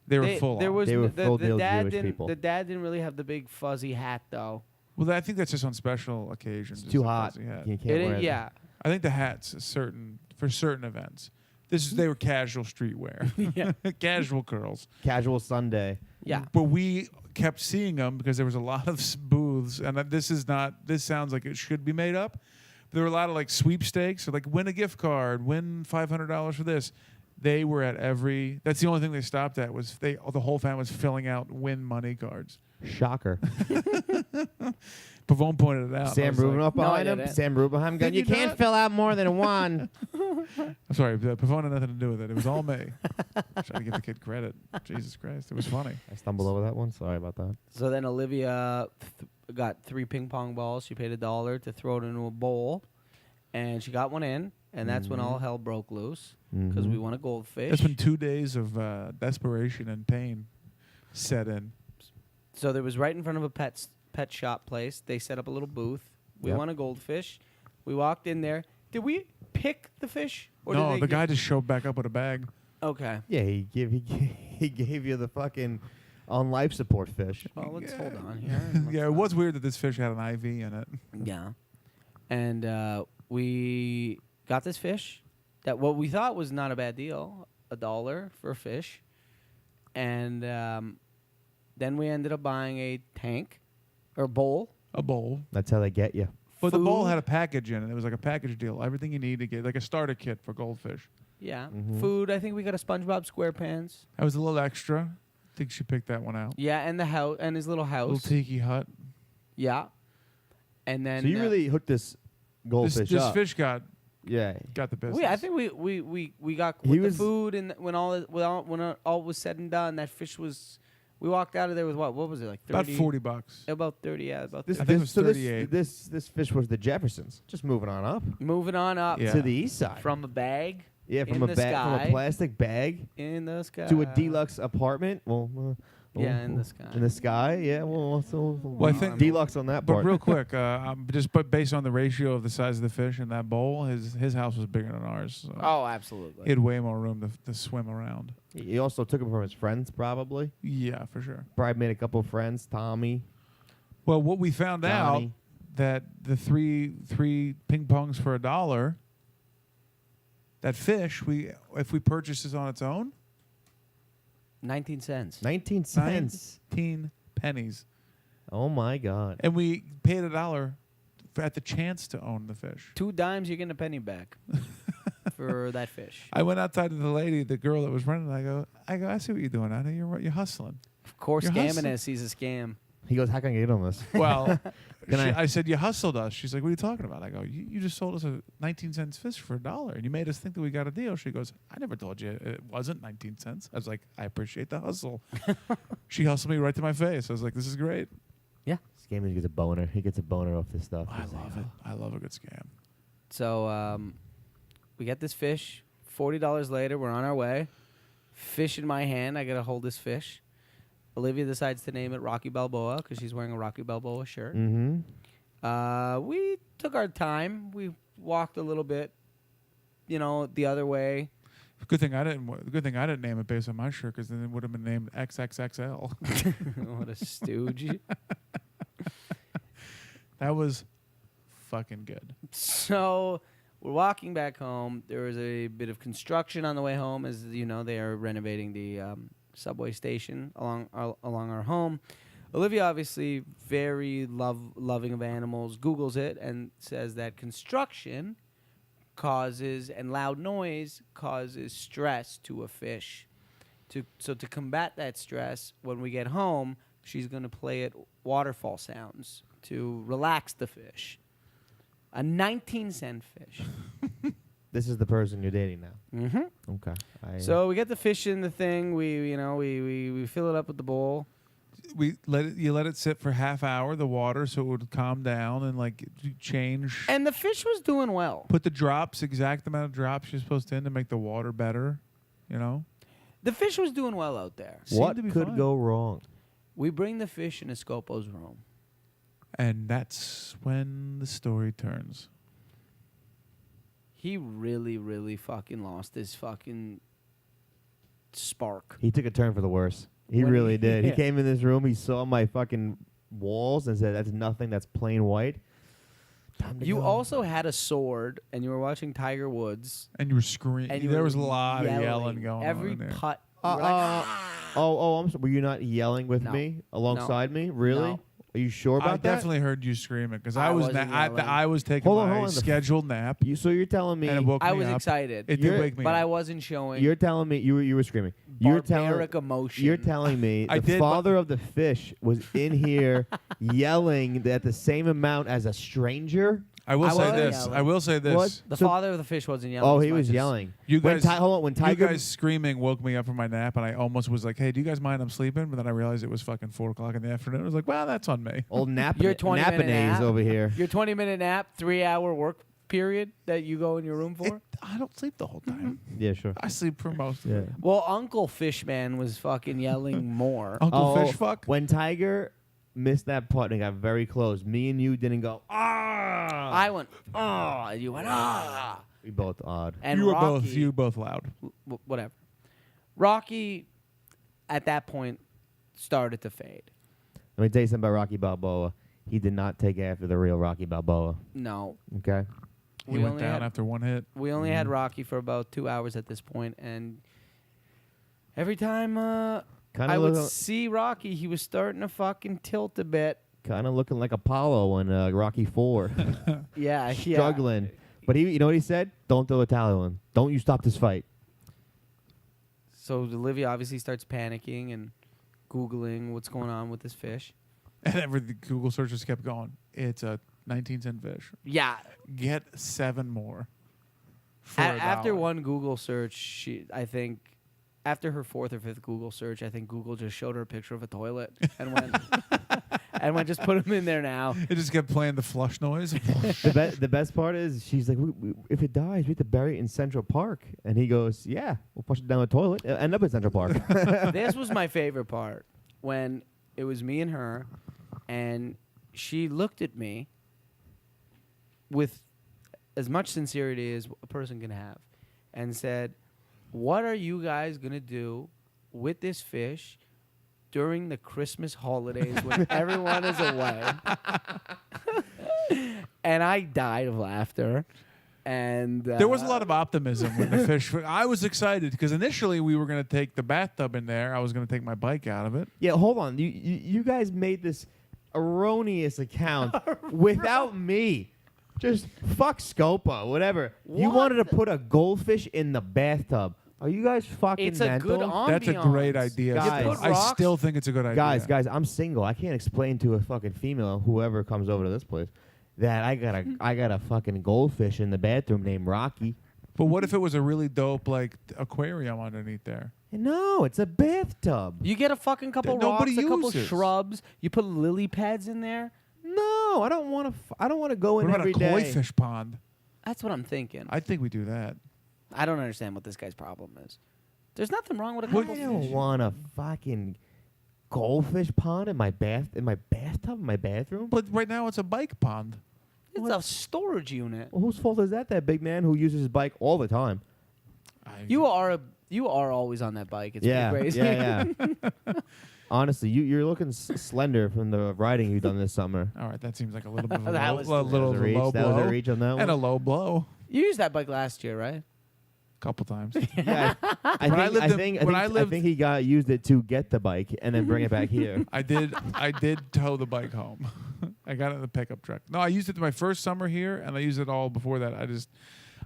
They were full. There on. was They were the full-deal dad Jewish didn't. people. The dad didn't really have the big fuzzy hat though. Well, I think that's just on special occasions. It's too the hot. fuzzy hat. You can't wear it. Yeah. I think the hats for certain events. They were casual streetwear. Yeah. Casual curls. Casual Sunday. Yeah. But we kept seeing them because there was a lot of booths, and this sounds like it should be made up. There were a lot of like sweepstakes, or like win a gift card, win $500 for this. They were at every. That's the only thing they stopped at was the whole family was filling out win money cards. Shocker. Pavone pointed it out. Sam Rubinoff No, I behind him. didn't. Sam Rubinoff going, you you can't not? fill out more than one. I'm sorry, Pavone had nothing to do with it. It was all me. Trying to give the kid credit. Jesus Christ, it was funny. I stumbled over that one. Sorry about that. So then Olivia got 3 ping pong balls. She paid $1 to throw it into a bowl, and she got one in. And that's when all hell broke loose because we won a goldfish. That's when 2 days of desperation and pain set in. So there was right in front of a pet shop place. They set up a little booth. We Yep. won a goldfish. We walked in there. Did we pick the fish? Or No, did they the gi- guy just showed back up with a bag. Okay. Yeah, he gave you the fucking on life support fish. Well, let's hold on here. Yeah, it was weird that this fish had an IV in it. Yeah. And we got this fish that what we thought was not a bad deal, $1 for a fish. And then we ended up buying a tank or bowl. A bowl. That's how they get you. But the bowl Food. had a package in it. It was like a package deal. Everything you need to get, like a starter kit for goldfish. Yeah. Mhm. Food. I think we got a SpongeBob SquarePants. That was a little extra. I think she picked that one out. Yeah, and the house and his little Little house. tiki hut. Yeah. And then So you really hooked this goldfish This up. fish got Yeah. the business. I think we got He with the was- food and when all was said and done, that fish was. We walked out of there with what? What was it like? 30? about $40. About 30. Yeah, about This, 30. I think it was so 38. this fish was the Jeffersons. Just moving on up Moving on up Yeah. to the east side. from a bag yeah, in from a the bag, from sky. a plastic bag in the sky to a deluxe apartment. Well, Yeah, in the sky. In the sky, yeah. Well, I think- deluxe on that But part. real quick, but based on the ratio of the size of the fish in that bowl, his house was bigger than ours. So Oh, absolutely. he had way more room to swim around. He also took it from his friends, probably. Yeah, for sure. Probably made a couple of friends. Tommy, Well, what we found out Johnny. that the three ping pongs for $1, that fish if we purchased this on its own, 19 cents. 19 cents. 19 pennies, Oh my God. and we paid $1 at the chance to own the fish. 2 dimes, you're getting a penny back for that fish. I went outside to the lady, the girl that was running. I go, I see what you're doing. I know you're hustling. Of course, You're scamming hustling. us. He's a scam. He goes, how can I get on this? Well, I said, you hustled us. She's like, what are you talking about? I go, you just sold us a 19-cent fish for $1, and you made us think that we got a deal. She goes, I never told you it wasn't 19 cents. I was like, I appreciate the hustle. She hustled me right to my face. I was like, this is great. Yeah. Scamming gets a boner. He gets a boner off this stuff. I He's love like, it. I love a good scam. So we get this fish. $40 later, we're on our way. Fish in my hand. I got to hold this fish. Olivia decides to name it Rocky Balboa because she's wearing a Rocky Balboa shirt. Mm-hmm. We took our time. We walked a little bit, the other way. Good thing I didn't name it based on my shirt, because then it would have been named XXXL. What a stooge. That was fucking good. So we're walking back home. There was a bit of construction on the way home, as you know, they are renovating the subway station along our home. Olivia, obviously very loving of animals, Googles it and says that construction causes and loud noise causes stress to a fish. So to combat that stress, when we get home, she's going to play it waterfall sounds to relax the fish. A 19-cent fish. This is the person you're dating now. Mm-hmm. Okay. So we get the fish in the thing. We fill it up with the bowl. You let it sit for half hour, the water, so it would calm down and change. And the fish was doing well. Put the exact amount of drops you're supposed to in to make the water better. The fish was doing well out there. What to be could fine. go wrong? We bring the fish into Scopo's room. And that's when the story turns. He really, really fucking lost his fucking spark. He took a turn for the worse. He When really he- did. yeah. He came in this room. He saw my fucking walls and said, "That's nothing. That's plain white." Time to You go. also had a sword, and you were watching Tiger Woods. And you were screaming. And you There were was a lot of yelling going Every on in there. putt. you were like, I'm sorry. Were you not yelling with No. me alongside me? Really? No. Are you sure about I that? definitely heard you screaming because I I was wasn't yelling. I was taking Hold on, my hold on. scheduled nap, So you're telling me? and it woke I me was up. excited, It did You're- wake me but up. I wasn't showing You're telling me you were screaming. You're barbaric telling. emotion. You're telling me I the did, but- father of the fish was in here yelling at the same amount as a stranger. I will I say wasn't this. yelling. I will say this. What? The So- father of the fish wasn't yelling. Oh, as he much was as- yelling. You When guys, hold on. When Tiger, you guys screaming woke me up from my nap, and I almost was like, "Hey, do you guys mind I'm sleeping?" But then I realized it was fucking 4:00 in the afternoon. I was like, "Well, that's on me." old Your 20-minute Napanese nap? over here. Your 20-minute nap, 3-hour work period that you go in your room for? I don't sleep the whole time. Yeah, sure. I sleep for most of Yeah. it. Well, Uncle Fishman was fucking yelling more. Uncle Fish fuck. When Tiger missed that putt and got very close, me and you didn't go, I went, oh, and you went, ah. We both odd. And you were Rocky, both loud. whatever. Rocky, at that point, started to fade. Let me tell you something about Rocky Balboa. He did not take after the real Rocky Balboa. No. Okay? He We went only down had- after one hit. We only had Rocky for about 2 hours at this point, and every time Kind I of would see Rocky, he was starting to fucking tilt a bit. looking like Apollo in Rocky 4. Yeah, Struggling. But you know what he said? Don't throw a towel in. Don't you stop this fight. So Olivia obviously starts panicking and Googling what's going on with this fish. And the Google searches kept going. It's a 19-cent fish. Yeah. Get 7 more. For After $1. one Google search, I think, after her 4th or 5th Google search, I think Google just showed her a picture of a toilet and went, just put them in there now. It just kept playing the flush noise. The best part is she's like, if it dies, we have to bury it in Central Park. And he goes, yeah, we'll flush it down the toilet. It'll end up in Central Park. This was my favorite part, when it was me and her, and she looked at me with as much sincerity as a person can have and said, what are you guys going to do with this fish during the Christmas holidays when everyone is away? And I died of laughter. And There was a lot of optimism when the fish. I was excited because initially we were going to take the bathtub in there. I was going to take my bike out of it. Yeah, hold on. You guys made this erroneous account without me. Just fuck Scopo, whatever. You What wanted to the- put a goldfish in the bathtub. Are you guys fucking It's a mental? good ambiance. That's a great idea. Guys. You put I rocks- still think it's a good idea. Guys, I'm single. I can't explain to a fucking female, whoever comes over to this place, that I got a fucking goldfish in the bathroom named Rocky. But what if it was a really dope like aquarium underneath there? No, it's a bathtub. You get a fucking couple That nobody rocks, a couple uses. shrubs. You put lily pads in there. No, I don't want to. I don't want to go What in about every a day. koi fish pond? That's what I'm thinking. I think we do that. I don't understand what this guy's problem is. There's nothing wrong with a I couple don't fish. want a fucking goldfish pond in my bathtub, in my bathroom. But right now it's a bike pond. It's a storage unit. Well, whose fault is that? That big man who uses his bike all the time. You are always on that bike. It's Yeah, pretty crazy. yeah. Honestly, you're looking slender from the riding you've done this summer. All right, that seems like a little bit of a That low, was- a little That was of a a low reach. That blow. was a reach on that one. And a low blow. You used that bike last year, right? A couple times. Yeah, When I lived in- I think he used it to get the bike and then bring it back here. I did tow the bike home. I got it in the pickup truck. No, I used it my first summer here, and I used it all before that.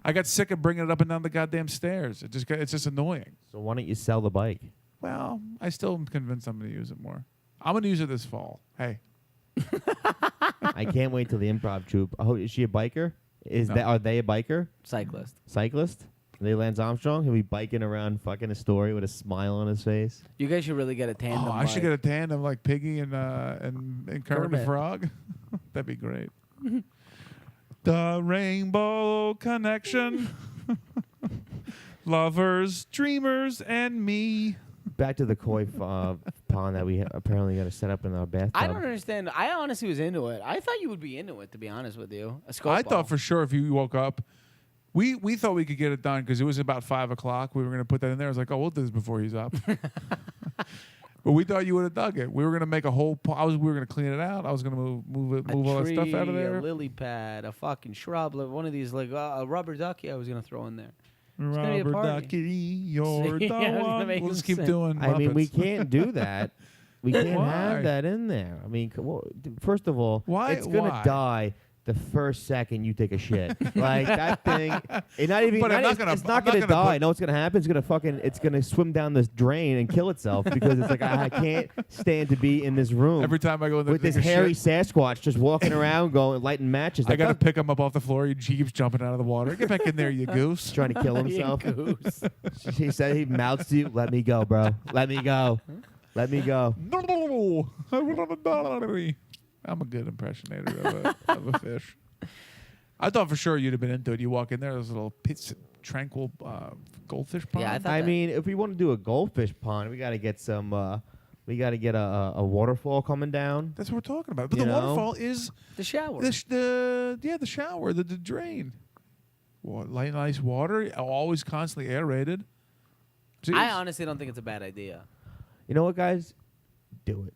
I got sick of bringing it up and down the goddamn stairs. It's just annoying. So why don't you sell the bike? Well, I still am convinced I'm going to use it more. I'm going to use it this fall. Hey, I can't wait till the improv troupe. Oh, is she a biker? No. Are they a biker? Cyclist. Cyclist? Are they Lance Armstrong? He'll be biking around fucking Astoria with a smile on his face. You guys should really get a tandem. oh, I should bike. get a tandem like Piggy and Kermit the Kermit. Frog. That'd be great. The Rainbow Connection. Lovers, dreamers, and me. Back to the koi pond that we apparently got to set up in our bathtub. I don't understand. I honestly was into it. I thought you would be into it, to be honest with you. A Scopo. I thought for sure if you woke up, we thought we could get it done because it was about 5 o'clock. We were going to put that in there. I was like, oh, we'll do this before he's up. But we thought you would have dug it. We were going to make a whole. We were going to clean it out. I was going to move all that stuff out of there. A lily pad, a fucking shrub, like one of these, like a rubber ducky. I was gonna throw in there. gonna be a Robert party. Ducky, you're See, the I was gonna one. make We'll him just keep sing. doing. I mean, we Muppets. can't do that. We can't Why? have that in there. I mean, first of all, Why? it's gonna Why? die the first second you take a shit. Like that thing. It's not even. But I'm not gonna- it's I'm not not gonna gonna die. put- No, what's gonna happen? It's gonna swim down this drain and kill itself because it's like I can't stand to be in this room Every time I go in there with to this take a hairy shit, Sasquatch just walking around, lighting matches. I got to pick him up off the floor. He keeps jumping out of the water. Get back in there, you goose. trying to kill himself. Goose. He said he mouths to you, "Let me go, bro. Let me go. Let me go." I'm a good impressionator of a fish. I thought for sure you'd have been into it. You walk in there, there's a little tranquil goldfish pond. Yeah, I thought I that- mean, if we want to do a goldfish pond, we got to get some. We got to get a waterfall coming down. That's what we're talking about. But You the know? waterfall is The shower. the shower, the drain. Nice water, always constantly aerated. Jeez. I honestly don't think it's a bad idea. You know what, guys? Do it.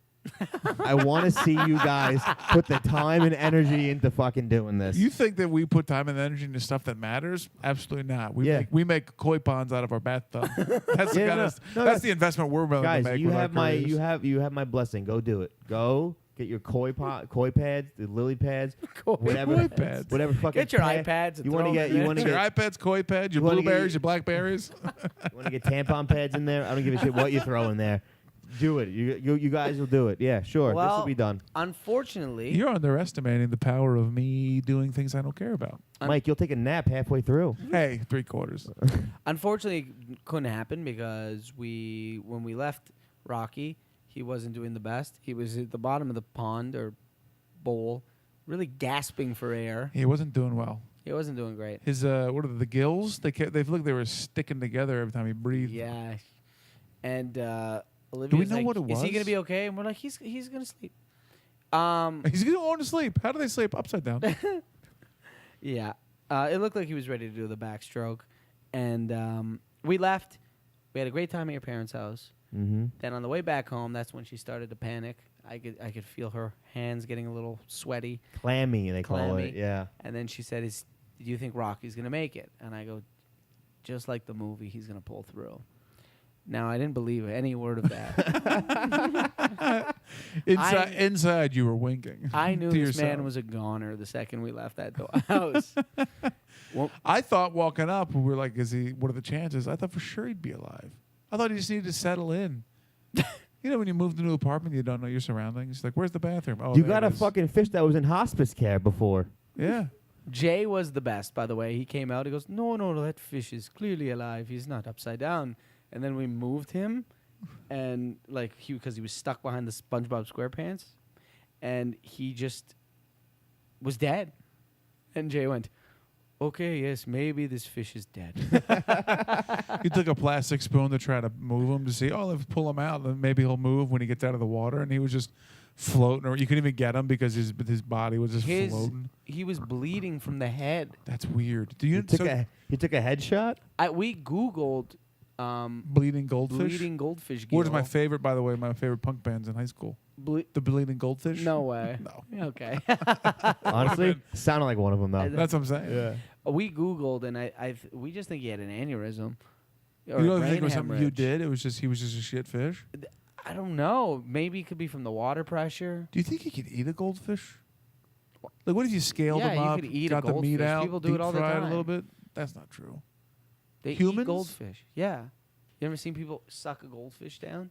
I want to see you guys put the time and energy into fucking doing this. You think that we put time and energy into stuff that matters? Absolutely not. Yeah. We make koi ponds out of our bathtub. That's the Yeah, kind no, of no, that's the investment we're willing guys, to make. you with our have my careers. you have my blessing. Go do it. Go get your koi pads, the lily pads, whatever Koi pads. whatever fucking. Get your pad- iPads and You wanna throw get them you in. want to Your get iPads, koi pads, your You wanna blueberries, get- your blackberries. you want to get tampon pads in there. I don't give a shit what you throw in there. Do it. You guys will do it. Yeah, sure. This Well, will be done. Unfortunately, You're underestimating the power of me doing things I don't care about. Mike, you'll take a nap halfway through. Hey, 3/4. unfortunately, it couldn't happen because when we left Rocky, he wasn't doing the best. He was at the bottom of the pond or bowl, really gasping for air. He wasn't doing well. He wasn't doing great. His what are the gills? They looked they were sticking together every time he breathed. Yeah, and Olivia's know like, what it "Is he was? gonna be okay?" And we're like, "He's gonna sleep." He's going to sleep. How do they sleep? Upside down. Yeah, it looked like he was ready to do the backstroke, and we left. We had a great time at your parents' house. Mm-hmm. Then on the way back home, that's when she started to panic. I could feel her hands getting a little sweaty. Clammy, they call Clammy. it. Yeah. And then she said, "Do you think Rocky's gonna make it?" And I go, "Just like the movie, he's gonna pull through." Now I didn't believe any word of that. Inside, you were winking. I knew to this yourself. man was a goner the second we left that house. Well, I thought walking up, we were like, what are the chances? I thought for sure he'd be alive. I thought he just needed to settle in. You know, when you move to a new apartment, you don't know your surroundings. Like, where's the bathroom? Oh, You there got it a is. fucking fish that was in hospice care before. Yeah. Jay was the best, by the way. He came out. He goes, no, that fish is clearly alive. He's not upside down. And then we moved him, and like because he was stuck behind the SpongeBob SquarePants, and he just was dead. And Jay went, okay, yes, maybe this fish is dead. He took a plastic spoon to try to move him to see, let's pull him out, and maybe he'll move when he gets out of the water. And he was just floating, or you couldn't even get him because his body was just floating. He was bleeding from the head. That's weird. You took a headshot? We Googled bleeding goldfish? bleeding goldfish. What was my gill. favorite, by the way, my favorite punk bands in high school? The Bleeding Goldfish? No way. No. Okay. Honestly, sounded like one of them, though. That's what I'm saying. Yeah. We Googled, and we just think he had an aneurysm. Or You don't brain think it was something you hemorrhage. did? He was just a shit fish? I don't know. Maybe it could be from the water pressure. Do you think you could eat a goldfish? Like, what if you scaled Yeah, them you up, could eat a got the meat goldfish. out, People do it deep all the fried a time. little bit? That's not true. They Humans? eat goldfish. Yeah. You ever seen people suck a goldfish down?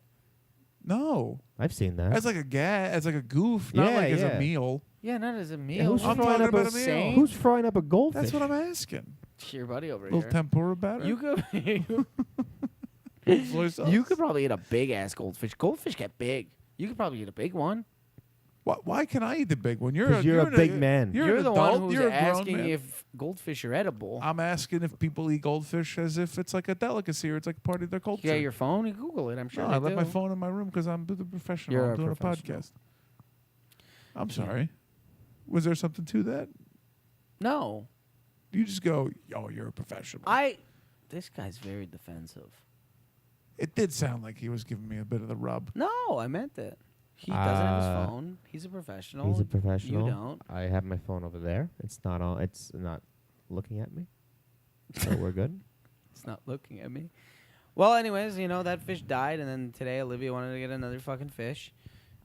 No. I've seen that. As like a as like a goof, not Yeah, like as yeah. a meal. Yeah, not as a Yeah, meal. who's I'm frying talking up about a a meal. meal. Who's frying up a goldfish? That's what I'm asking. Your buddy over A little here. tempura batter. You could Soy sauce? you could probably eat a big ass goldfish. Goldfish get big. You could probably eat a big one. Why can I eat the big one? 'Cause you're a big man. You're, You're an the adult. one who's You're a grown asking man. if goldfish are edible. I'm asking if people eat goldfish as if it's like a delicacy or it's like part of their culture. You got your phone? You Google it. I'm sure No, they I left my do. phone in my room because I'm the professional. You're I'm a doing professional. a podcast. I'm sorry. Was there something to that? No. You just go, you're a professional. This guy's very defensive. It did sound like he was giving me a bit of the rub. No, I meant it. He doesn't have his phone. He's a professional. He's a professional. You don't. I have my phone over there. It's not on. It's not looking at me. So we're good. It's not looking at me. Well, anyways, that fish died, and then today Olivia wanted to get another fucking fish.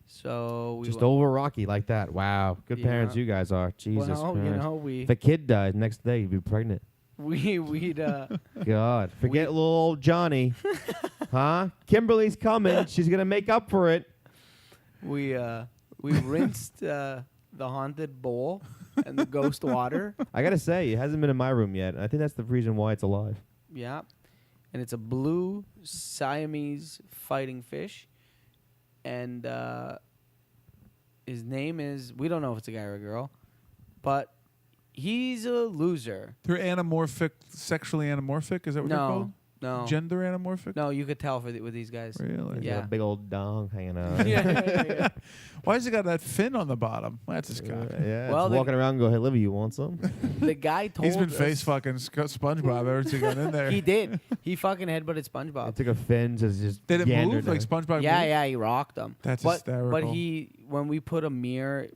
So we Just went- over Rocky like that. Wow. Good parents Yeah. you guys are. Jesus well, Christ. we If a kid died, next day you'd be pregnant. we'd God. Forget little old Johnny. Huh? Kimberly's coming. She's going to make up for it. we rinsed the haunted bowl and the ghost water. I got to say, it hasn't been in my room yet. I think that's the reason why it's alive. Yeah. And it's a blue Siamese fighting fish. And his name is, we don't know if it's a guy or a girl, but he's a loser. They're anamorphic, sexually anamorphic? Is that what they're called? No. Gender anamorphic? No, you could tell with these guys. Really? He's Yeah. got a big old dong hanging out. yeah. Why has he got that fin on the bottom? That's his cock. Yeah. Well, It's walking around and go, hey, Livy, you want some? The guy told He's been us- face fucking SpongeBob ever since he got in there. He did. He fucking headbutted I SpongeBob. took a fin to just Did it gander move like down. SpongeBob? Yeah, moved? yeah, he rocked him. That's But hysterical. when we put a mirror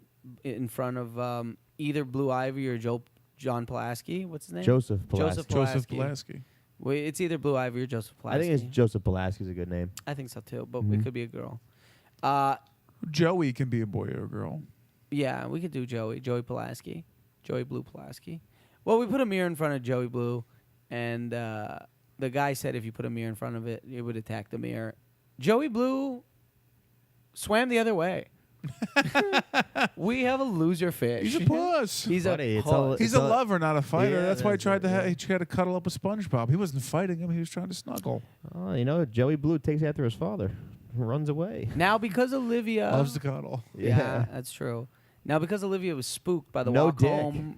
in front of either Blue Ivy or John Pulaski, what's his name? Joseph Pulaski. Joseph Joseph Pulaski. Pulaski. Wait, it's either Blue Ivy or Joseph Pulaski. I think it's Joseph Pulaski's a good name. I think so too, but Mhm. it could be a girl. Joey can be a boy or a girl. Yeah, we could do Joey Pulaski, Joey Blue Pulaski. Well, we put a mirror in front of Joey Blue, and the guy said if you put a mirror in front of it, it would attack the mirror. Joey Blue swam the other way. We have a loser fish. He's a puss. He's Buddy, a it's all- puss. He's a lover, not a fighter. Yeah, that's why he that's tried it, to yeah. he tried to cuddle up with SpongeBob. He wasn't fighting him. He was trying to snuggle. Oh, Joey Blue takes after his father. Runs away. Now because Olivia Loves to cuddle. Yeah, that's true. Now because Olivia was spooked by the No walk dick. home.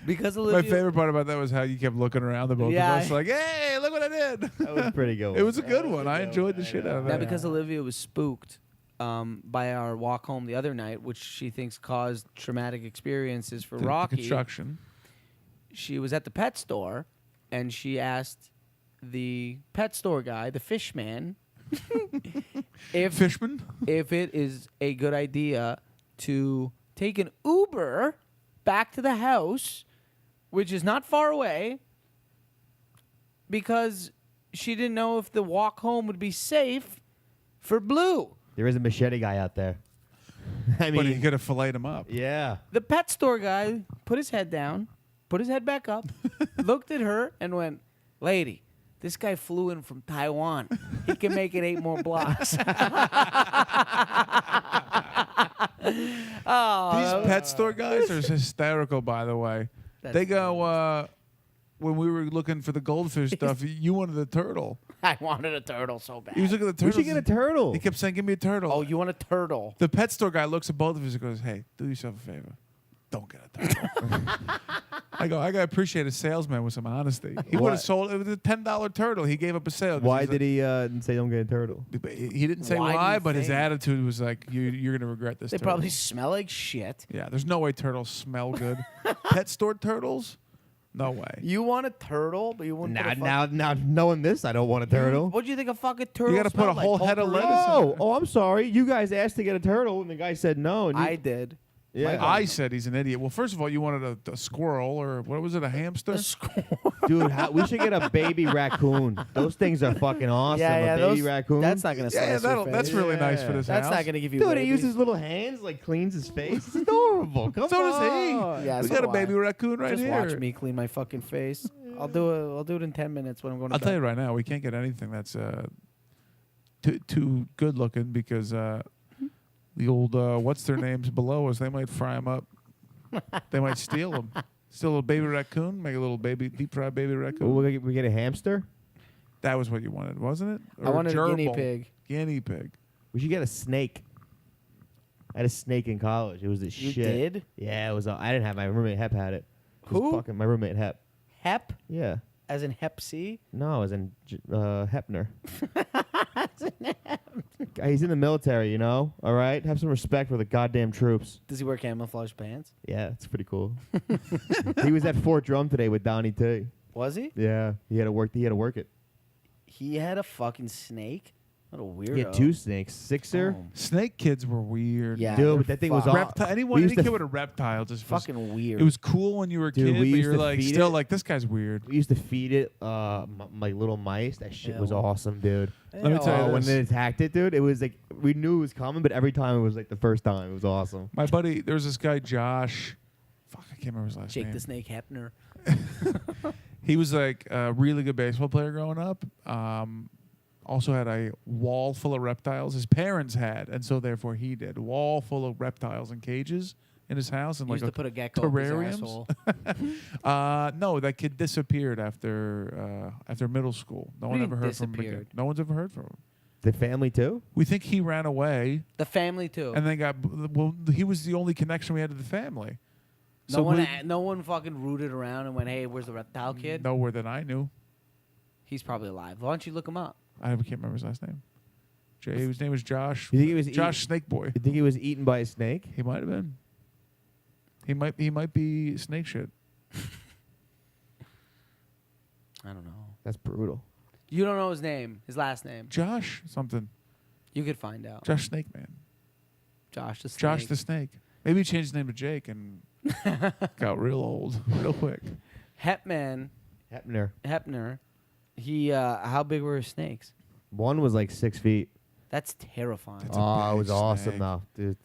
Because My Olivia favorite part about that was how you kept looking around the both Yeah. of us like, hey, look what I did. That was a pretty good one. It was a good one. I enjoyed the shit out of Now that. because Olivia was spooked by our walk home the other night, which she thinks caused traumatic experiences for The Rocky. construction. She was at the pet store and she asked the pet store guy, the fish man, if Fishman? if it is a good idea to take an Uber back to the house, which is not far away, because she didn't know if the walk home would be safe for Blue. There is a machete guy out there. I But he mean, could have filleted him up. yeah. The pet store guy put his head down, put his head back up, looked at her, and went, "Lady, this guy flew in from Taiwan. He can make it 8 more blocks." These pet store guys are hysterical, by the way. That's They go, when we were looking for the goldfish stuff, you wanted a turtle. I wanted a turtle so bad. He was looking at the We turtle. should get a turtle. He kept saying, "Give me a turtle." Oh, you want a turtle? The pet store guy looks at both of us and goes, "Hey, do yourself a favor. Don't get a turtle." I gotta appreciate a salesman with some honesty. He would have What? sold it was a $10 turtle. He gave up a sale. Why did he say don't get a turtle? He didn't say Why do why, you but his think? attitude was like, "You're gonna regret this." They turtle." probably smell like shit. Yeah, there's no way turtles smell good. Pet store turtles? No way. You want a turtle, but you wouldn't. put a fuck- Now, knowing this, I don't want a turtle. What do you think a fucking turtle? You gotta put a smell whole like? head of Potpourri? lettuce. Oh, I'm sorry. You guys asked to get a turtle, and the guy said no. And you, I did. yeah. I said he's an idiot. Well, first of all, you wanted a squirrel or what was it, a hamster? Dude, we should get a baby raccoon. Those things are fucking awesome. a baby raccoon. That's not gonna. Yeah, slice your that's face. really nice for Yeah. this That's house. not gonna give you. Dude, he rabies. uses his little hands, like cleans his face. It's adorable. Come So on. does he. Yeah, We so got a do baby I. raccoon right Just here. watch me clean my fucking face. I'll do it in 10 minutes when I'm going to I'll bed. tell you right now, we can't get anything that's too good looking because the old what's their names below us, they might fry them up. They might steal them. Steal a little baby raccoon, make a little baby deep fried baby raccoon. We get a hamster. That was what you wanted, wasn't it? I wanted a guinea gerbil. pig. Guinea pig. We should get a snake. I had a snake in college. It was the You shit. did? Yeah, it was. I didn't have my roommate Hep had it. It was Who? Fucking my roommate Hep. Hep, Yeah. as in Hep C. No, as in Hepner. He's in the military, you know. All right, have some respect for the goddamn troops. Does he wear camouflage pants? Yeah, it's pretty cool. He was at Fort Drum today with Donnie T. Was he? Yeah, he had to work. He had to work it. He had a fucking snake. What a weirdo. He had 2 snakes, Sixer. Oh, Snake kids were weird. Yeah, Dude, they're but that thing was fucked. aw- Reptile. We Any used kid to with a reptile just was, fucking weird. it was cool when you were a Dude, kid, we but used you're to like feed still it. like this guy's weird. We used to feed it like little mice. That shit was Ew. awesome, dude. Let me tell you When this. they attacked it, dude, it was like we knew it was coming, but every time it was like the first time. It was awesome. My buddy, there was this guy Josh. Fuck, I can't remember his last Jake name. the Snake Hepner. He was like a really good baseball player growing up. Also had a wall full of reptiles. His parents had, and so therefore he did. Wall full of reptiles and cages in his house and He like used to put a gecko up his terrariums. asshole. No, that kid disappeared after middle school. No What one do you ever mean heard from him again. disappeared? No one's ever heard from him. The family too. We think he ran away The family too. and then he was the only connection we had to the family. No one fucking rooted around and went, "Hey, where's the reptile kid?" Nowhere that I knew. He's probably alive. Why don't you look him up? I can't remember his last name. His name was Josh. You think he was Josh Snake Boy. You think he was eaten by a snake? He might have been. He might be snake shit. I don't know. That's brutal. You don't know his name, his last name. Josh something. You could find out. Josh Snake Man. Josh the Snake. Josh the Snake. Maybe he changed his name to Jake and got real old real quick. Hepman, Hepner. He, how big were his snakes? One was like 6 feet. That's terrifying. That's a Oh, it big was awesome snake. though.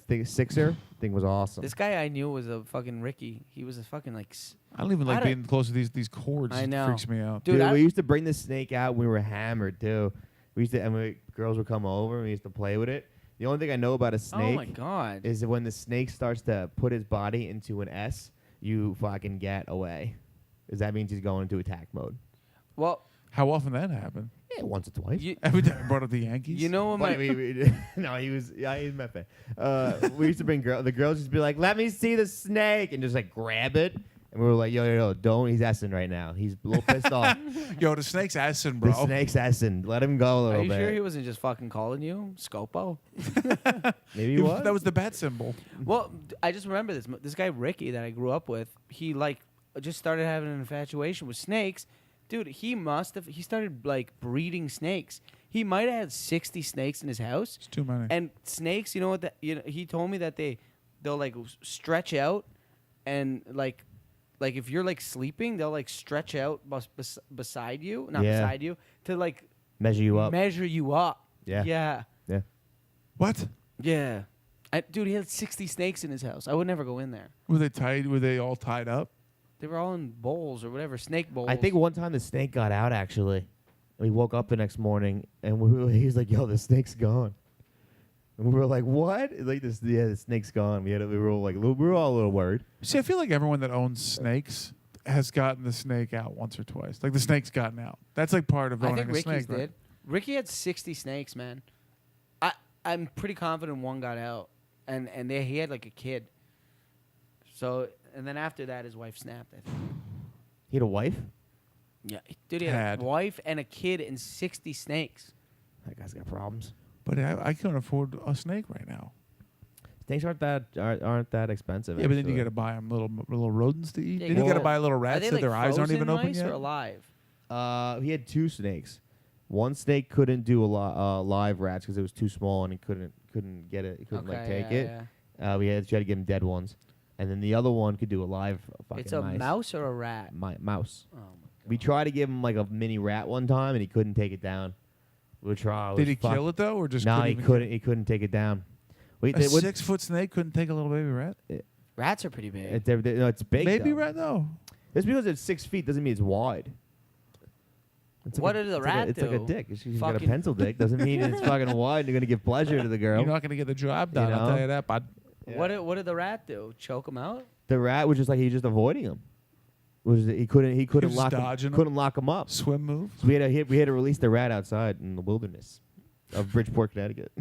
Dude, Sixer thing was awesome. This guy I knew was a fucking Ricky. He was a fucking like, I don't even like I don't- being close to these cords. I It know. freaks me out. Dude, I- we used to bring the snake out when we were hammered too. We used to, and girls would come over and we used to play with it. The only thing I know about a oh my snake god. is that when the snake starts to put his body into an S, you fucking get away. Because that means he's going into attack mode. Well, How often that happened? Yeah, once or twice. you, Every time I brought up the Yankees. you know what But my no, he was my fan. We used to bring the girls used to be like, "Let me see the snake," and just like grab it, and we were like, "Yo, don't! He's essing right now. He's a little pissed off. Yo, the snake's assing, The bro. snake's essing. Let him go a Are little you bit." sure he wasn't just fucking calling you Scopo? Maybe he was. That was the bat symbol. Well, I just remember this guy Ricky that I grew up with. He like just started having an infatuation with snakes. Dude, he started like breeding snakes. He might have had 60 snakes in his house. It's too many. And snakes, you know what? He told me that they'll like stretch out, and like Like if you're like sleeping, they'll like stretch out beside you, not Yeah. beside you, to like Measure you up. measure you up. Yeah. Yeah. Yeah. What? Yeah. Dude, he had 60 snakes in his house. I would never go in there. Were they tied? Were they all tied up? They were all in bowls or whatever, snake bowls. I think one time the snake got out, actually. We woke up the next morning, and he was like, yo, the snake's gone. And we were like, what? Like the snake's gone. We were all a little worried. See, I feel like everyone that owns snakes has gotten the snake out once or twice. Like the snake's gotten out. That's like part of I owning think a Ricky's snake. Right? did. Ricky had 60 snakes, man. I'm pretty confident one got out, and he had like a kid. So, and then after that, his wife snapped, I think. He had a wife? Yeah, dude, he had Had. a wife and a kid and 60 snakes. That guy's got problems. But I can't afford a snake right now. Snakes aren't that expensive. Yeah, but then you actually. got to buy them little rodents to eat. Yeah, then you got to well, buy little Are rats they that like their eyes aren't even frozen open mice yet. or alive? He had 2 snakes. One snake couldn't do live rats because it was too small and he couldn't get it. He couldn't take it. Yeah. We had to give him dead ones, and then the other one could do a live fucking It's a mice. mouse or a rat? Mouse. Oh my God. We tried to give him like a mini rat one time, and he couldn't take it down. We tried. Did he kill it though, or just? No, he even couldn't. He couldn't take it down. A 6-foot snake couldn't take a little baby rat. Rats are pretty big. No, it's big. Baby though. rat, no. Just because it's 6 feet doesn't mean it's wide. It's What like did the it's rat like a, It's like a do? dick. She's got a Fucking- pencil dick. Doesn't mean it's fucking wide. And you're gonna give pleasure to the girl. You're not going to get the job done. You I'll know? tell you that, bud. Yeah. What did the rat do? Choke him out? The rat was just like he was just avoiding him. He couldn't was lock him, dodging him? couldn't lock him up. Swim move. So we had to release the rat outside in the wilderness of Bridgeport, Connecticut.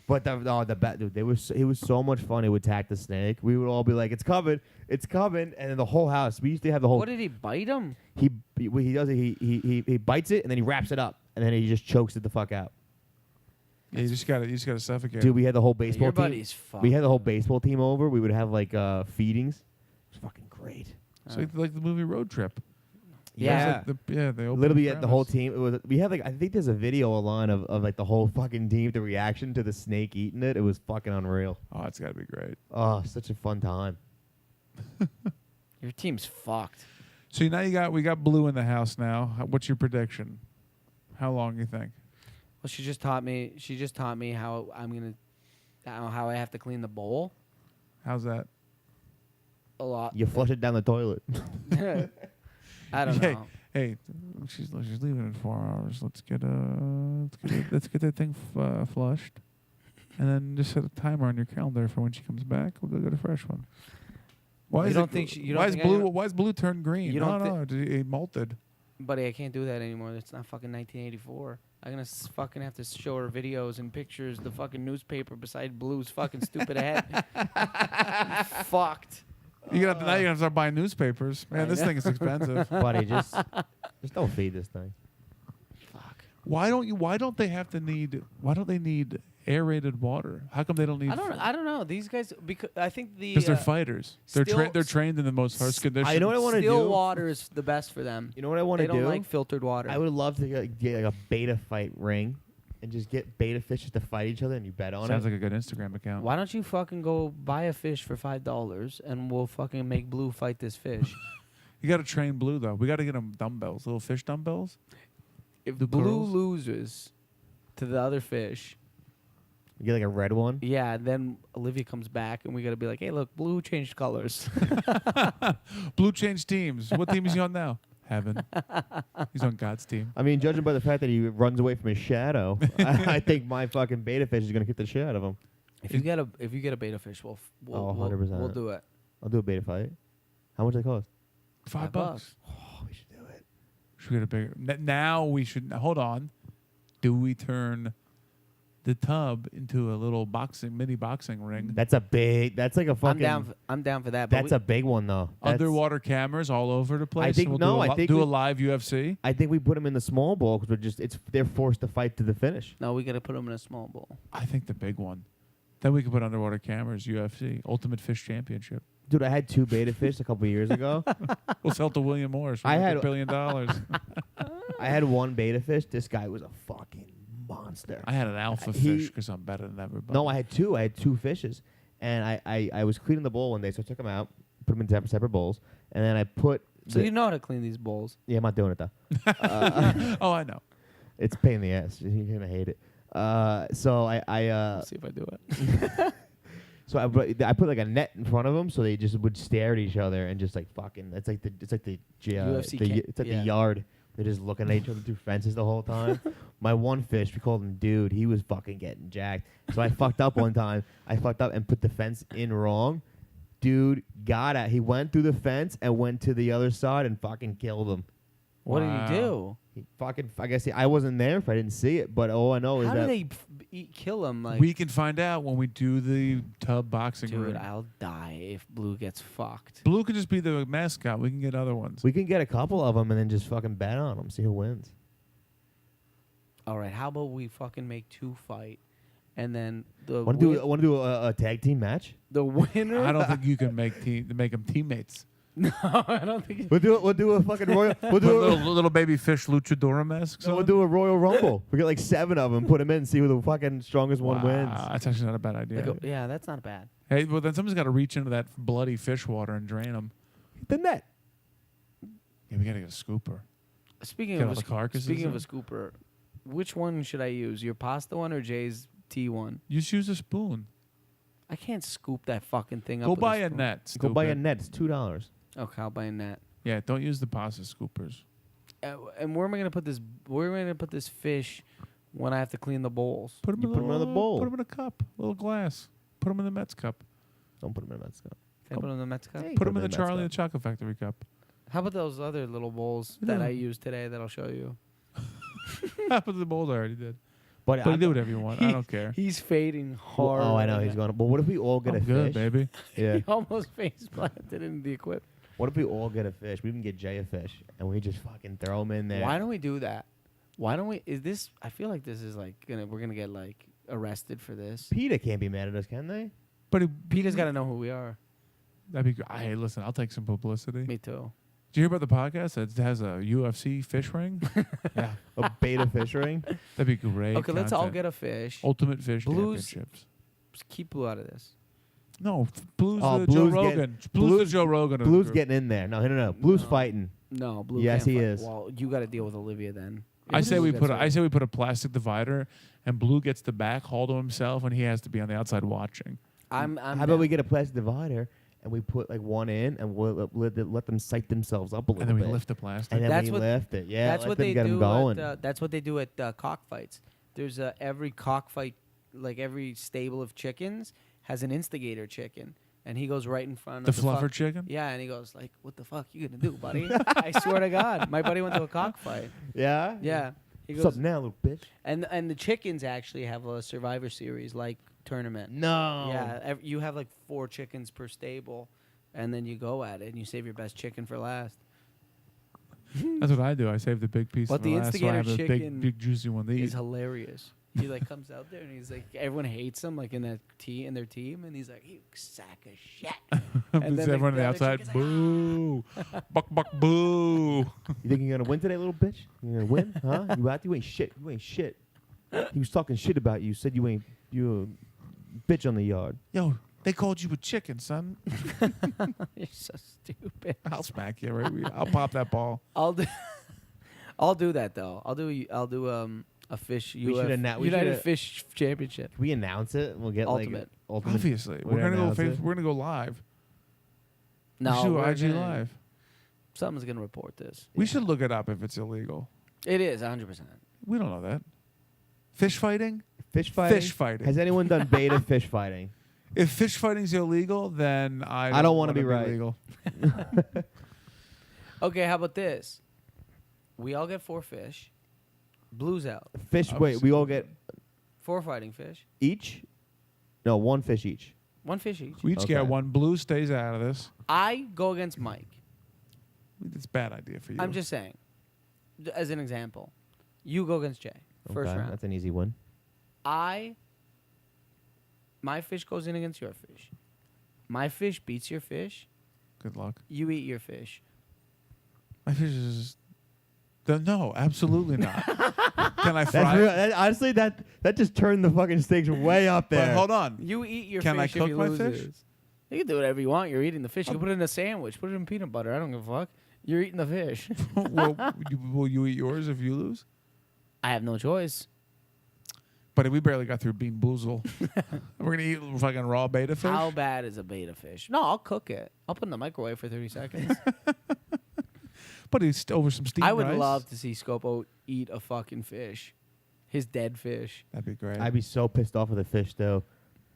But the bat, dude, it was so much fun. He would attack the snake. We would all be like, "It's coming, it's coming!" And then the whole house. We used to have the whole. What did he bite him? He does it. He bites it and then he wraps it up and then he just chokes it the fuck out. Yeah, you just got to suffocate. Dude, we had the whole baseball Your team. buddy's fucked. We had the whole baseball team over. We would have like feedings. It was fucking great. It's like the movie Road Trip. Yeah. The opening Literally, the whole premise. team. It was. We had like I think there's a video online of like the whole fucking team. The reaction to the snake eating it. It was fucking unreal. Oh, it's got to be great. Oh, such a fun time. Your team's fucked. So now we got Blue in the house now. What's your prediction? How long you think? Well, she just taught me how how I have to clean the bowl. How's that? A lot. You flush it down the toilet. I don't know. Hey, she's leaving in 4 hours. Let's get that thing flushed, and then just set a timer on your calendar for when she comes back. We'll go get a fresh one. Why You is don't it, think she- you don't why is think blue? anyone- Why is blue turned green? You don't no, it molted. Buddy, I can't do that anymore. It's not fucking 1984. I'm gonna fucking have to show her videos and pictures, the fucking newspaper beside Blue's fucking stupid head. Fucked. Now you're gonna start buying newspapers. Man, I this know. thing is expensive. Buddy, just don't feed this thing. Fuck. Why don't they need aerated water? How come they don't need? I don't know. These guys, because I think Because they're fighters. They're still- trained in the most harsh conditions. I know what I want to still do. water is the best for them. You know what I want They to don't do? like filtered water. I would love to get like a beta fight ring and just get beta fishes to fight each other and you bet on Sounds it. like a good Instagram account. Why don't you fucking go buy a fish for $5 and we'll fucking make Blue fight this fish? You got to train Blue though. We got to get him dumbbells, little fish dumbbells. If The Blue pearls? loses to the other fish, You get like a red one. yeah, then Olivia comes back and we gotta be like, hey, look, Blue changed colors. Blue changed teams. What team is he on now? Heaven. He's on God's team. I mean, judging by the fact that he runs away from his shadow, I think my fucking beta fish is gonna kick the shit out of him. if you get a beta fish, we'll 100%. we'll do it. I'll do a beta fight. How much does it cost? $5. Oh, we should do it. Should we get a bigger? Now we should. Hold on. Do we turn the tub into a little mini boxing ring? That's like a fucking. I'm down for that. But That's a big one though. That's- Underwater cameras all over the place. think- We'll no, do I think do we- a live UFC. I think we put them in the small bowl because they're forced to fight to the finish. no, we gotta put them in a small bowl. I think the big one. Then we could put underwater cameras. UFC Ultimate Fish Championship. Dude, I had 2 beta fish a couple years ago. We'll sell to William Morris. I We'll had- make $1 billion. I had 1 beta fish. This guy was a fucking monster. I had an alpha He- fish because I'm better than everybody. No, I had 2. I had 2 fishes, and I was cleaning the bowl one day, so I took them out, put them in separate bowls, and then I put. So you know how to clean these bowls. Yeah, I'm not doing it though. Oh, I know. It's a pain in the ass. You're gonna hate it. So Let's see if I do it. So I put like a net in front of them, so they just would stare at each other and just like fucking. It's like the UFC it's like the yard. They're just looking at each other through fences the whole time. My one fish, we called him Dude. He was fucking getting jacked. So I fucked up one time. I fucked up and put the fence in wrong. Dude got it. He went through the fence and went to the other side and fucking killed him. What Wow. did you do? He fucking. I guess I wasn't there if I didn't see it. But all I know is How that do they kill him? Like, We can find out when we do the tub boxing dude, ring. I'll die if Blue gets fucked. Blue can just be the mascot. We can get other ones. we can get a couple of them and then just fucking bet on them. See who wins. All right, how about we fucking make 2 fight, and then the Want to do a tag team match? the winner. I don't think you can make them teammates. No, I don't think. We'll do a fucking royal. We'll Put do little baby fish luchadora masks we'll on. do a Royal Rumble. We get like 7 of them. Put them in and see who the fucking strongest one wins. That's actually not a bad idea. Yeah, that's not bad. Hey, well then somebody's got to reach into that bloody fish water and drain them. The net. Yeah, we got to get a scooper. Speaking Get of all the carcasses speaking of in. a scooper, which one should I use? Your pasta one or Jay's tea one? You just use a spoon. I can't scoop that fucking thing up. Go with buy a spoon. net. Go buy a stupid. net. It's $2. Okay, I'll buy a net. Yeah, don't use the pasta scoopers. And where am I gonna put this? Where am I gonna put this fish when I have to clean the bowls? Put them You put 'em in the bowl. Put them in a cup, little glass. Put them in the Mets cup. Don't put them in that stuff. Can I put them in the Mets cup? Hey. Put them in the Mets Charlie cup. the Chocolate Factory cup. How about those other little bowls that Yeah. I used today that I'll show you? Half of the bowls I already did. But But do whatever you want. I don't care. He's fading hard. Oh, I know right he's now. going. But what if we all get I'm a good, fish? baby. Yeah. He almost face planted in the equipment. What if we all get a fish? We can get Jay a fish, and we just fucking throw him in there. Why don't we do that? Why don't we? Is this? I feel like this is like we're gonna get like arrested for this. PETA can't be mad at us, can they? But Peter's got to know who we are. that'd be good. Hey, listen, I'll take some publicity. Me too. Did you hear about the podcast that has a UFC fish ring? Yeah, A beta fish ring. that'd be great. Okay, let's all content. get a fish. Ultimate Fish Blues- Championships. Just keep Blue out of this. No, Blue's Oh, the Joe Blue's Rogan. getting- Blue's Blue's- the Joe Rogan. of the Blue's group. getting in there. No. Blue's No. fighting. No, Blue. Yes, can't he fight. is. Well, you got to deal with Olivia then. I If say Blue we gets put. hurt. I say we put a plastic divider, and Blue gets the back haul to himself, and he has to be on the outside watching. I'm How down. about we get a plastic divider and we put like one in, and we'll let them psych themselves up a little And then we bit, lift the plastic. and then That's we what- lift it. Yeah, That's let what them they get 'em do. going. That's what they do at cockfights. There's every cockfight, like every stable of chickens has an instigator chicken, and he goes right in front The of the fluffer fuck- chicken. Yeah, and he goes like, "What the fuck you gonna do, buddy?" I swear to God, my buddy went to a cockfight. Yeah. Yeah, he What's up goes, now, little bitch? and the chickens actually have a Survivor Series like tournament. No. Yeah, you have like 4 chickens per stable, and then you go at it, and you save your best chicken for last. That's what I do. I save the big piece. But for the last, so I instigator have a chicken big juicy one to eat. He's hilarious. He like comes out there and he's like, everyone hates him like in their team, and he's like, "You sack of shit." And It's then everyone on the other outside. chicken's like, Boo! Buck buck boo! You think you're gonna win today, little bitch? You gonna win? Huh? You out? You ain't shit. You ain't shit. He was talking shit about you. Said you a bitch on the yard. Yo, they called you a chicken, son. You're so stupid. I'll smack you. Right? I'll pop that ball. I'll do. I'll do that though. I'll do a fish. We should we United shoulda- Fish Championship. Can we announce it? We'll get Ultimate. like ultimate. Obviously, We're we're gonna gonna go. announce it. We're gonna go live. No, we should we're do IG gonna- live. Someone's gonna report this. We should look it up if it's illegal. It is 100%. We don't know that. Fish fighting? Fish fighting. Fish fighting. Has anyone done beta fish fighting? If fish fighting's illegal, then I don't wanna wanna be right. Legal. Okay, how about this? We all get 4 fish. Blue's out. Fish. Wait, Obviously. we all get 4 fighting fish. each? No, 1 fish each. 1 fish each. We each Okay. get one. Blue stays out of this. I go against Mike. It's a bad idea for you. I'm just saying, as an example, you go against Jay first Okay, round. that's an easy one. My fish goes in against your fish. My fish beats your fish. Good luck. You eat your fish. My fish is. No, absolutely not. Can I fry? That's it? real, honestly, that just turned the fucking stakes way up there. But hold on. You eat your Can I fish cook if he my loses. fish? You can do whatever you want. You're eating the fish. You can put it in a sandwich. Put it in peanut butter. I don't give a fuck. You're eating the fish. Well, will you eat yours if you lose? I have no choice. But we barely got through Bean Boozle. We're gonna eat fucking raw beta fish. How bad is a beta fish? No, I'll cook it. I'll put it in the microwave for 30 seconds. But it's over some steamed I would rice. love to see Scopo eat a fucking fish. His dead fish. That'd be great. I'd be so pissed off with the fish, though.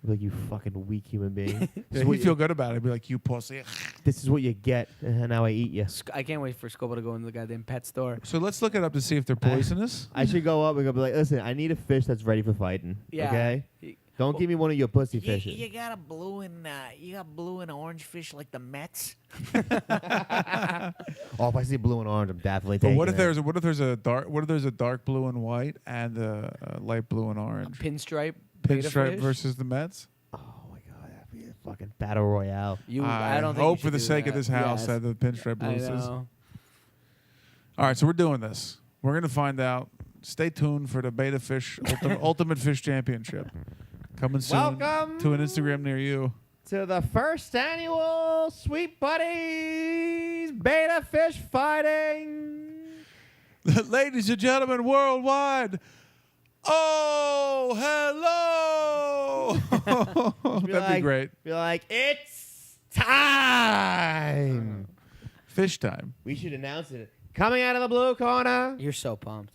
I'd be like, you fucking weak human being. Yeah, he'd feel good about it. I'd be like, you pussy. This is what you get, and now I eat you. I can't wait for Scopo to go into the goddamn pet store. So let's look it up to see if they're poisonous. I should go up and go be like, listen, I need a fish that's ready for fighting. Yeah. Okay? Don't give me one of your pussy fishes. You got a blue and orange fish like the Mets. Oh, if I see blue and orange, I'm definitely But taking what if it. there's a dark blue and white and a light blue and orange? Pinstripe beta Pinstripe fish? versus the Mets. Oh my god, that'd be a fucking battle royale. I don't think hope you for the should do sake of that. this house Yes. that the pinstripe I loses. know. All right, so we're doing this. We're gonna find out. Stay tuned for the Beta Fish Ultimate Fish Championship coming soon Welcome to an Instagram near you. To the first annual Sweet Buddies Beta Fish Fighting. Ladies and gentlemen worldwide. Oh, hello! That'd be great. Be like, it's time. Fish time. We should announce it. Coming out of the blue corner. You're so pumped.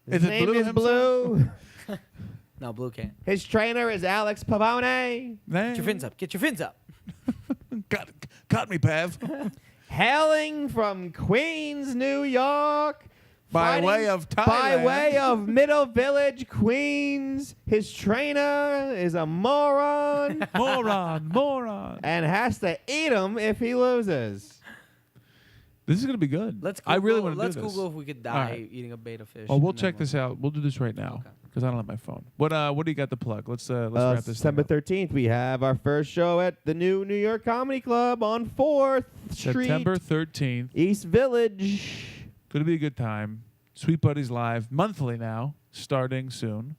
His Is it name Blue is himself? Blue. No, Blue can't. His trainer is Alex Pavone. Get your fins up. Get your fins up. Got me, Pav. Hailing from Queens, New York. By fighting way of Thailand. By way of Middle Village, Queens. His trainer is a moron moron. and has to eat him if he loses. This is gonna be good. Let's I really want to do Let's this. Google if we could die right. eating a beta fish. Oh, we'll and then check this out. We'll do this right now Okay. because I don't have my phone. What do you got to plug? Let's wrap this thing September up. 13th, we have our first show at the new New York Comedy Club on 4th Street, September 13th. East Village. Going to be a good time. Sweet Buddies Live, monthly now, starting soon.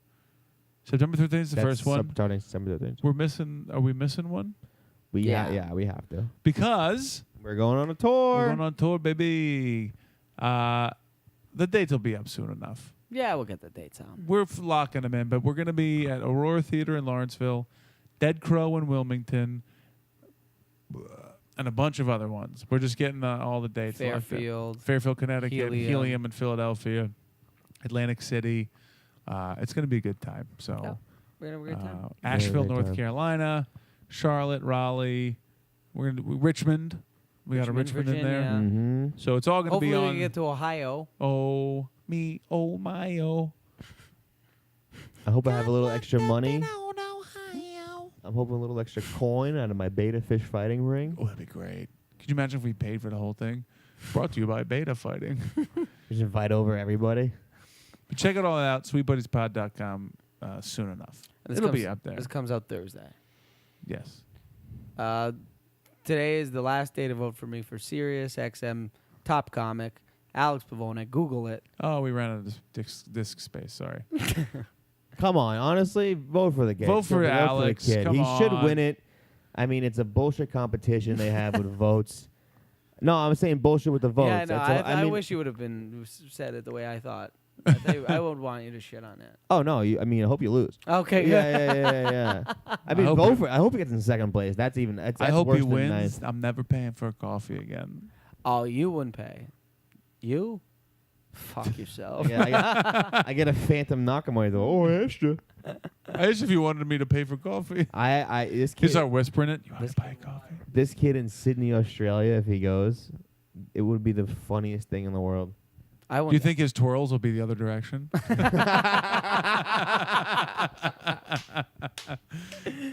September 13th is the first one. Starting September 13th. Are we missing one? We Yeah. we have to. Because We're going on a tour. we're going on tour, baby. The dates will be up soon enough. Yeah, we'll get the dates out. We're locking them in, but we're going to be at Aurora Theater in Lawrenceville, Dead Crow in Wilmington, and a bunch of other ones. We're just getting all the dates locked in. Fairfield, Connecticut, Helium in Philadelphia, Atlantic City. It's going to be a good time. So, Yeah. We're gonna have a great time. Asheville, great North time. Carolina, Charlotte, Raleigh. We're going to Richmond. We got a Richmond in there. Virginia. Mm-hmm. So it's all going to be Hopefully on. we get to Ohio. Oh me, oh my, oh. I hope I have a little extra money. I'm hoping a little extra coin out of my beta fish fighting ring. Oh, that'd be great. Could you imagine if we paid for the whole thing? Brought to you by Beta Fighting. Just invite over everybody. But check it all out, sweetbuddiespod.com soon enough. This It'll comes- be up there. This comes out Thursday. Yes. Today is the last day to vote for me for Sirius XM Top Comic. Alex Pavone. Google it. Oh, we ran out of disc space. Sorry. Come on, honestly, vote for the kid. Vote for Alex. The kid. Come He should on. win it. I mean, it's a bullshit competition they have with votes. No, I'm saying bullshit with the votes. Yeah, no, That's all- I mean, wish you would have been said it the way I thought. I would want you to shit on it. Oh no, I mean, I hope you lose. Okay. Yeah. I mean, hope vote he- for. I hope he gets in second place. That's even. That's I hope worse he than wins. nice. I'm never paying for a coffee again. Oh, you wouldn't pay. You? Fuck yourself. Yeah, I get a phantom knock on my door. Oh, extra. I wish if you wanted me to pay for coffee. This He's kid, our whispering it. You want to buy a coffee? this kid in Sydney, Australia, if he goes, it would be the funniest thing in the world. I Do won't. you think his twirls will be the other direction?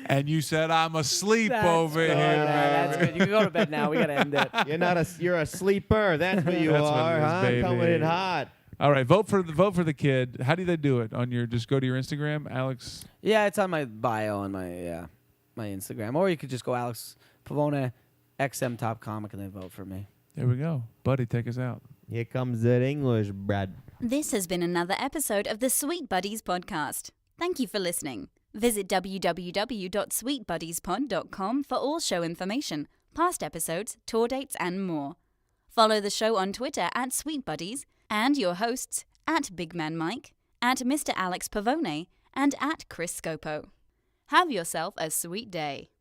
And you said I'm asleep over good. here. That's baby. good. You can go to bed now. We gotta end it. You're a sleeper. That's what you That's what are, it is, huh? baby. Coming in hot. All right, vote for the kid. How do they do it? On your just go to your Instagram, Alex. Yeah, it's on my bio on my Instagram, or you could just go Alex Pavone XM Top Comic and then vote for me. There we go, buddy. Take us out. Here comes that English, Brad. This has been another episode of the Sweet Buddies podcast. Thank you for listening. Visit www.sweetbuddiespod.com for all show information, past episodes, tour dates, and more. Follow the show on Twitter at Sweet Buddies and your hosts at Big Man Mike, at Mr. Alex Pavone, and at Chris Scopo. Have yourself a sweet day.